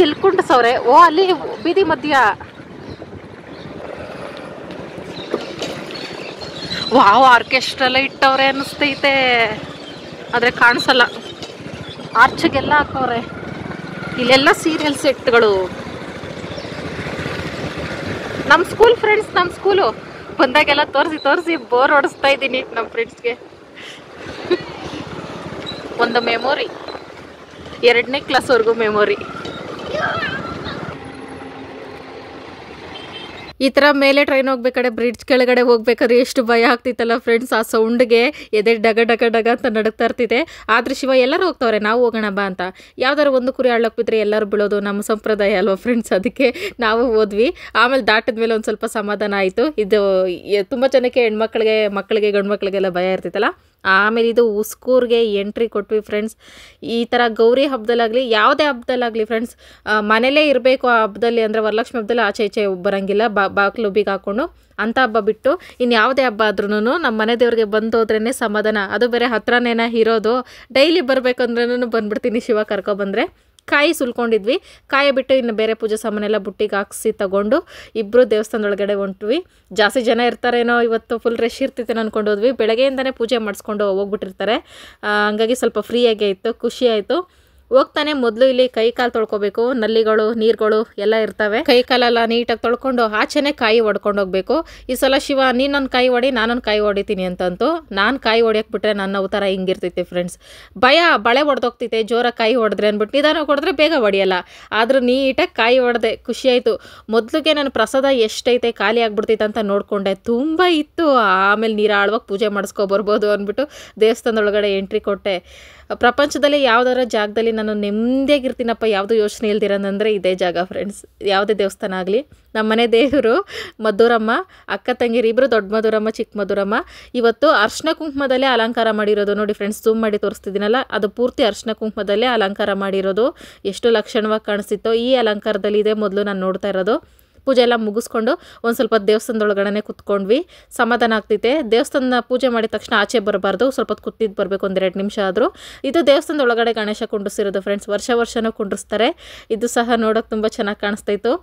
ಎಲ್ಲಿ ಕುಂಟಿಸವ್ರೆ? ಓ, ಅಲ್ಲಿ ಬೀದಿ ಮಧ್ಯ. ವಾವ್, ಆರ್ಕೆಸ್ಟ್ರೆಲ್ಲ ಇಟ್ಟವ್ರೆ ಅನ್ನಿಸ್ತೈತೆ, ಆದರೆ ಕಾಣಿಸಲ್ಲ. ಆರ್ಚ್ಗೆಲ್ಲ ಹಾಕವ್ರೆ. ಇಲ್ಲೆಲ್ಲ ಸೀರಿಯಲ್ ಸೆಟ್ಗಳು. ನಮ್ಮ ಸ್ಕೂಲ್ ಫ್ರೆಂಡ್ಸ್, ನಮ್ಮ ಸ್ಕೂಲು ಬಂದಾಗೆಲ್ಲ ತೋರಿಸಿ ಬೋರ್ ಹೊಡಿಸ್ತಾ ಇದ್ದೀನಿ ನಮ್ಮ ಫ್ರೆಂಡ್ಸ್ಗೆ. ಒಂದು ಮೆಮೊರಿ, 2ನೇ ಕ್ಲಾಸ್ವರೆಗೂ ಮೆಮೊರಿ. ಈ ಥರ ಮೇಲೆ ಟ್ರೈನ್ ಹೋಗ್ಬೇಕಾದ್ರೆ, ಬ್ರಿಡ್ಜ್ ಕೆಳಗಡೆ ಹೋಗ್ಬೇಕಾದ್ರೆ ಎಷ್ಟು ಭಯ ಆಗ್ತಿತ್ತಲ್ಲ ಫ್ರೆಂಡ್ಸ್. ಆ ಸೌಂಡ್ಗೆ ಎದೆ ಡಗ ಡಗ ಡಗ ಅಂತ ನಡುಗ್ತಾ ಇರ್ತಿದೆ. ಆದರೆ ಶಿವ ಎಲ್ಲರೂ ಹೋಗ್ತವ್ರೆ, ನಾವು ಹೋಗೋಣ ಬಾ ಅಂತ. ಯಾವ್ದಾರು ಒಂದು ಕುರಿ ಹಳ್ಳಕ್ಕೆ ಬಿದ್ದರೆ ಎಲ್ಲರೂ ಬೀಳೋದು ನಮ್ಮ ಸಂಪ್ರದಾಯ ಅಲ್ವಾ ಫ್ರೆಂಡ್ಸ್. ಅದಕ್ಕೆ ನಾವು ಹೋದ್ವಿ. ಆಮೇಲೆ ದಾಟಿದ ಮೇಲೆ ಒಂದು ಸ್ವಲ್ಪ ಸಮಾಧಾನ ಆಯಿತು. ಇದು ತುಂಬ ಜನಕ್ಕೆ ಮಕ್ಕಳಿಗೆ ಗಂಡು ಮಕ್ಕಳಿಗೆಲ್ಲ ಭಯ ಇರ್ತಿತ್ತಲ್ಲ. ಆಮೇಲೆ ಇದು ಉಸ್ಕೂರ್ಗೆ ಎಂಟ್ರಿ ಕೊಟ್ವಿ ಫ್ರೆಂಡ್ಸ್. ಈ ಥರ ಗೌರಿ ಹಬ್ಬದಲ್ಲಾಗಲಿ ಯಾವುದೇ ಹಬ್ಬದಲ್ಲಾಗಲಿ ಫ್ರೆಂಡ್ಸ್, ಮನೇಲೇ ಇರಬೇಕು ಆ ಹಬ್ಬದಲ್ಲಿ. ಅಂದರೆ ವರಲಕ್ಷ್ಮಿ ಹಬ್ಬದಲ್ಲಿ ಆಚೆ ಈಚೆ ಬರೋಂಗಿಲ್ಲ, ಬಾಗಿಲು ಬೀಗ ಹಾಕ್ಕೊಂಡು. ಅಂಥ ಹಬ್ಬ ಬಿಟ್ಟು ಇನ್ನು ಯಾವುದೇ ಹಬ್ಬ ಆದ್ರೂ ನಮ್ಮ ಮನೆ ದೇವ್ರಿಗೆ ಬಂದೋದ್ರೇ ಸಮಾಧಾನ. ಅದು ಬೇರೆ ಹತ್ರನೇನ ಇರೋದು. ಡೈಲಿ ಬರಬೇಕಂದ್ರೂ ಬಂದುಬಿಡ್ತೀನಿ ಶಿವ ಕರ್ಕೊಬಂದರೆ. ಕಾಯಿ ಸುಲ್ಕೊಂಡಿದ್ವಿ. ಕಾಯಿ ಬಿಟ್ಟು ಇನ್ನು ಬೇರೆ ಪೂಜೆ ಸಾಮಾನೆಲ್ಲ ಬುಟ್ಟಿಗೆ ಹಾಕ್ಸಿ ತಗೊಂಡು ಇಬ್ಬರು ದೇವಸ್ಥಾನದೊಳಗಡೆ ಹೊಂಟ್ವಿ. ಜಾಸ್ತಿ ಜನ ಇರ್ತಾರೇನೋ ಇವತ್ತು, ಫುಲ್ ರಶ್ ಇರ್ತೈತೆ ಅಂದ್ಕೊಂಡು ಹೋದ್ವಿ. ಬೆಳಗ್ಗೆಯಿಂದನೇ ಪೂಜೆ ಮಾಡಿಸ್ಕೊಂಡು ಹೋಗ್ಬಿಟ್ಟಿರ್ತಾರೆ. ಹಂಗಾಗಿ ಸ್ವಲ್ಪ ಫ್ರೀಯಾಗಿ ಆಯಿತು, ಖುಷಿ ಆಯಿತು. ಹೋಗ್ತಾನೆ ಮೊದಲು ಇಲ್ಲಿ ಕೈ ಕಾಲು ತೊಳ್ಕೊಬೇಕು. ನಲ್ಲಿಗಳು, ನೀರುಗಳು ಎಲ್ಲ ಇರ್ತವೆ. ಕೈ ಕಾಲೆಲ್ಲ ನೀಟಾಗಿ ತೊಳ್ಕೊಂಡು ಆಚೆನೇ ಕಾಯಿ ಹೊಡ್ಕೊಂಡು ಹೋಗ್ಬೇಕು. ಈ ಸಲ ಶಿವ ನೀನೊಂದು ಕಾಯಿ ಹೊಡಿ, ನಾನೊಂದು ಕಾಯಿ ಹೊಡಿತೀನಿ ಅಂತಂತು. ನಾನು ಕಾಯಿ ಹೊಡಿಯೋಕೆ ಬಿಟ್ರೆ ನನ್ನ ಅವತಾರ ಹಿಂಗಿರ್ತೈತೆ ಫ್ರೆಂಡ್ಸ್. ಬಳೆ ಹೊಡೆದೋಗ್ತೈತೆ ಜೋರಾಗಿ ಕಾಯಿ ಹೊಡೆದ್ರೆ ಅಂದ್ಬಿಟ್ಟು. ನಿಧಾನವಾಗಿ ಹೊಡೆದ್ರೆ ಬೇಗ ಹೊಡೆಯಲ್ಲ. ಆದರೂ ನೀಟಾಗಿ ಕಾಯಿ ಹೊಡೆದೆ, ಖುಷಿ ಆಯಿತು. ಮೊದಲಿಗೆ ನಾನು ಪ್ರಸಾದ ಎಷ್ಟೈತೆ ಖಾಲಿ ಆಗ್ಬಿಡ್ತೈತೆ ಅಂತ ನೋಡಿಕೊಂಡೆ. ತುಂಬ ಇತ್ತು. ಆಮೇಲೆ ನೀರಾಳವಾಗಿ ಪೂಜೆ ಮಾಡಿಸ್ಕೊಬರ್ಬೋದು ಅಂದ್ಬಿಟ್ಟು ದೇವಸ್ಥಾನದೊಳಗಡೆ ಎಂಟ್ರಿ ಕೊಟ್ಟೆ. ಪ್ರಪಂಚದಲ್ಲಿ ಯಾವುದಾರ ಜಾಗದಲ್ಲಿ ನಾನು ನೆಮ್ಮದಿಯಾಗಿರ್ತೀನಪ್ಪ, ಯಾವುದೂ ಯೋಚನೆ ಇಲ್ದಿರೋದಂದರೆ ಇದೇ ಜಾಗ ಫ್ರೆಂಡ್ಸ್. ಯಾವುದೇ ದೇವಸ್ಥಾನ ಆಗಲಿ. ನಮ್ಮ ಮನೆ ದೇವರು ಮಧುರಮ್ಮ, ಅಕ್ಕ ತಂಗಿರು ಇಬ್ಬರು, ದೊಡ್ಡ ಮಧುರಮ್ಮ, ಚಿಕ್ಕ ಮಧುರಮ್ಮ. ಇವತ್ತು ಅರ್ಶಿನ ಕುಂಕುಮದಲ್ಲೇ ಅಲಂಕಾರ ಮಾಡಿರೋದು ನೋಡಿ ಫ್ರೆಂಡ್ಸ್. ಝೂಮ್ ಮಾಡಿ ತೋರಿಸ್ತಿದ್ದೀನಲ್ಲ, ಅದು ಪೂರ್ತಿ ಅರ್ಶಿನ ಕುಂಕುಮದಲ್ಲೇ ಅಲಂಕಾರ ಮಾಡಿರೋದು. ಎಷ್ಟು ಲಕ್ಷಣವಾಗಿ ಕಾಣಿಸ್ತಿತ್ತೋ. ಈ ಅಲಂಕಾರದಲ್ಲಿ ಇದೆ ಮೊದಲು ನಾನು ನೋಡ್ತಾ ಇರೋದು. ಪೂಜೆ ಎಲ್ಲ ಮುಗಿಸ್ಕೊಂಡು ಒಂದು ಸ್ವಲ್ಪ ದೇವಸ್ಥಾನದೊಳಗಡೆ ಕುತ್ಕೊಂಡ್ವಿ. ಸಮಾಧಾನ ಆಗ್ತೈತೆ. ದೇವಸ್ಥಾನ ಪೂಜೆ ಮಾಡಿದ ತಕ್ಷಣ ಆಚೆ ಬರಬಾರ್ದು, ಸ್ವಲ್ಪ ಹೊತ್ತು ಕೂತಿದ್ದು ಬರಬೇಕು, 1-2 ನಿಮಿಷ ಆದರೂ. ಇದು ದೇವಸ್ಥಾನದೊಳಗಡೆ ಗಣೇಶ ಕುಂಡ್ರಿಸಿರೋದು ಫ್ರೆಂಡ್ಸ್. ವರ್ಷನೂ ಕುಂಡ್ರಿಸ್ತಾರೆ. ಇದು ಸಹ ನೋಡೋಕೆ ತುಂಬ ಚೆನ್ನಾಗಿ ಕಾಣಿಸ್ತಾಯಿತ್ತು.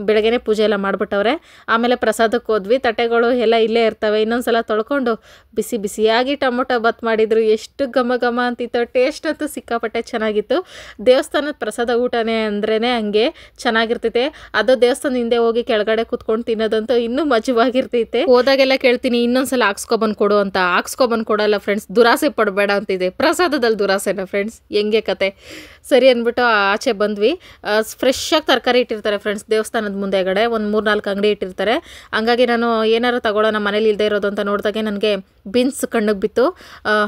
ಬೆಳಗ್ಗೆನೇ ಪೂಜೆ ಎಲ್ಲ ಮಾಡಿಬಿಟ್ಟವ್ರೆ. ಆಮೇಲೆ ಪ್ರಸಾದಕ್ಕೆ ಹೋದ್ವಿ. ತಟ್ಟೆಗಳು ಎಲ್ಲ ಇಲ್ಲೇ ಇರ್ತವೆ. ಇನ್ನೊಂದ್ಸಲ ತೊಳ್ಕೊಂಡು ಬಿಸಿ ಬಿಸಿಯಾಗಿ ಟೊಮೊಟೊ ಬಾತ್ ಮಾಡಿದ್ರು. ಎಷ್ಟು ಘಮ ಘಮ ಅಂತಿತ್ತು. ಟೇಸ್ಟ್ ಅಂತೂ ಸಿಕ್ಕಾಪಟ್ಟೆ ಚೆನ್ನಾಗಿತ್ತು. ದೇವಸ್ಥಾನದ ಪ್ರಸಾದ ಊಟನೇ ಅಂದ್ರೇ ಹಂಗೆ ಚೆನ್ನಾಗಿರ್ತೈತೆ. ಅದು ದೇವಸ್ಥಾನದ ಹಿಂದೆ ಹೋಗಿ ಕೆಳಗಡೆ ಕುತ್ಕೊಂಡು ತಿನ್ನೋದಂತೂ ಇನ್ನೂ ಮಜವಾಗಿರ್ತೈತೆ. ಹೋದಾಗೆಲ್ಲ ಕೇಳ್ತೀನಿ ಇನ್ನೊಂದ್ಸಲ ಹಾಕ್ಸ್ಕೊಬಂದು ಕೊಡು ಅಂತ. ಹಾಕ್ಸ್ಕೊಬಂದು ಕೊಡಲ್ಲ ಫ್ರೆಂಡ್ಸ್, ದುರಾಸೆ ಪಡಬೇಡ ಅಂತಿದೆ. ಪ್ರಸಾದದಲ್ಲಿ ದುರಾಸೆನ ಫ್ರೆಂಡ್ಸ್, ಹೆಂಗೆ ಕತೆ. ಸರಿ ಅಂದ್ಬಿಟ್ಟು ಆಚೆ ಬಂದ್ವಿ. ಫ್ರೆಶ್ಶಾಗಿ ತರಕಾರಿ ಇಟ್ಟಿರ್ತಾರೆ ಫ್ರೆಂಡ್ಸ್ ದೇವಸ್ಥಾನದ ಮುಂದೆಗಡೆ. ಒಂದು 3-4 ಅಂಗಡಿ ಇಟ್ಟಿರ್ತಾರೆ. ಹಂಗಾಗಿ ನಾನು ಏನಾರು ತಗೊಳ್ಳೋಣ ಮನೇಲಿ ಇಲ್ಲದೆ ಇರೋದು ಅಂತ ನೋಡಿದಾಗೆ ನನಗೆ ಬೀನ್ಸ್ ಕಣ್ಣಿಗೆ ಬಿತ್ತು.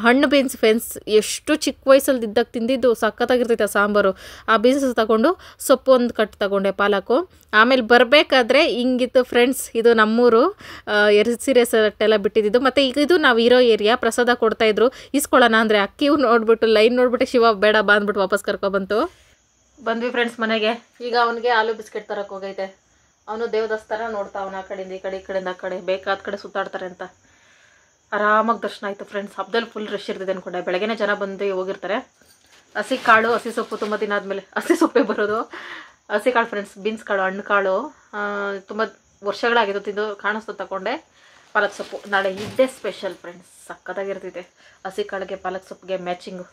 ಹಣ್ಣು ಬೀನ್ಸ್ ಫ್ರೆಂಡ್ಸ್, ಎಷ್ಟು ಚಿಕ್ಕ ವಯಸ್ಸಲ್ಲಿ ಇದ್ದಾಗ ತಿಂದಿದ್ದು ಸಖತ್ತಾಗಿರ್ತೈತೆ ಸಾಂಬಾರು. ಆ ಬೀನ್ಸ್ ತಗೊಂಡು ಸೊಪ್ಪು ಒಂದು ಕಟ್ಟು ತಗೊಂಡೆ, ಪಾಲಕು. ಆಮೇಲೆ ಬರಬೇಕಾದ್ರೆ ಹಿಂಗಿತ್ತು ಫ್ರೆಂಡ್ಸ್. ಇದು ನಮ್ಮೂರು ಸೀರೆ ಸೆಟ್ಟೆಲ್ಲ ಬಿಟ್ಟಿದ್ದು. ಮತ್ತು ಈಗ ಇದು ನಾವು ಇರೋ ಏರಿಯಾ. ಪ್ರಸಾದ ಕೊಡ್ತಾಯಿದ್ರು. ಇಸ್ಕೊಳ್ಳೋಣ ಅಂದರೆ ಅಕ್ಕಿವು ನೋಡ್ಬಿಟ್ಟು ಲೈನ್ ನೋಡ್ಬಿಟ್ಟು ಶಿವ ಬೇಡ ಬಾ ಅಂದ್ಬಿಟ್ಟು ವಾಪಸ್ ಕರ್ಕೊಬಂತು. ಬಂದ್ವಿ ಫ್ರೆಂಡ್ಸ್ ಮನೆಗೆ. ಈಗ ಅವನಿಗೆ ಆಲೂ ಬಿಸ್ಕೆಟ್ ತರಕ್ಕೆ ಹೋಗೈತೆ. ಅವನು ದೇವದಸ್ತಾನ ನೋಡ್ತಾ ಅವನ ಆ ಕಡೆಯಿಂದ ಈ ಕಡೆ, ಈ ಕಡೆಯಿಂದ ಆ ಕಡೆ, ಬೇಕಾದ ಕಡೆ ಸುತ್ತಾಡ್ತಾರೆ ಅಂತ. ಆರಾಮಾಗಿ ದರ್ಶನ ಆಯಿತು ಫ್ರೆಂಡ್ಸ್. ಹಬ್ಬದಲ್ಲಿ ಫುಲ್ ರಶ್ ಇರ್ತಿದೆ ಅಂದ್ಕೊಂಡೆ. ಬೆಳಗ್ಗೆನೇ ಜನ ಬಂದು ಹೋಗಿರ್ತಾರೆ. ಹಸಿ ಕಾಳು, ಹಸಿ ಸೊಪ್ಪು ತುಂಬ ದಿನ ಆದಮೇಲೆ ಹಸಿ ಸೊಪ್ಪೇ ಬರೋದು. ಹಸಿ ಕಾಳು ಫ್ರೆಂಡ್ಸ್, ಬೀನ್ಸ್ ಕಾಳು, ಹಣ್ಣು ಕಾಳು ತುಂಬ ವರ್ಷಗಳಾಗಿದ್ದು ತಿಂದು ಕಾಣಿಸ್ತು. ತಗೊಂಡೆ ಪಾಲಕ್ ಸೊಪ್ಪು. ನಾಳೆ ಇದ್ದೇ ಸ್ಪೆಷಲ್ ಫ್ರೆಂಡ್ಸ್, ಸಕ್ಕತ್ತಾಗಿರ್ತೈತೆ. ಹಸಿ ಕಾಳಿಗೆ ಪಾಲಕ್ ಸೊಪ್ಪಿಗೆ ಮ್ಯಾಚಿಂಗು.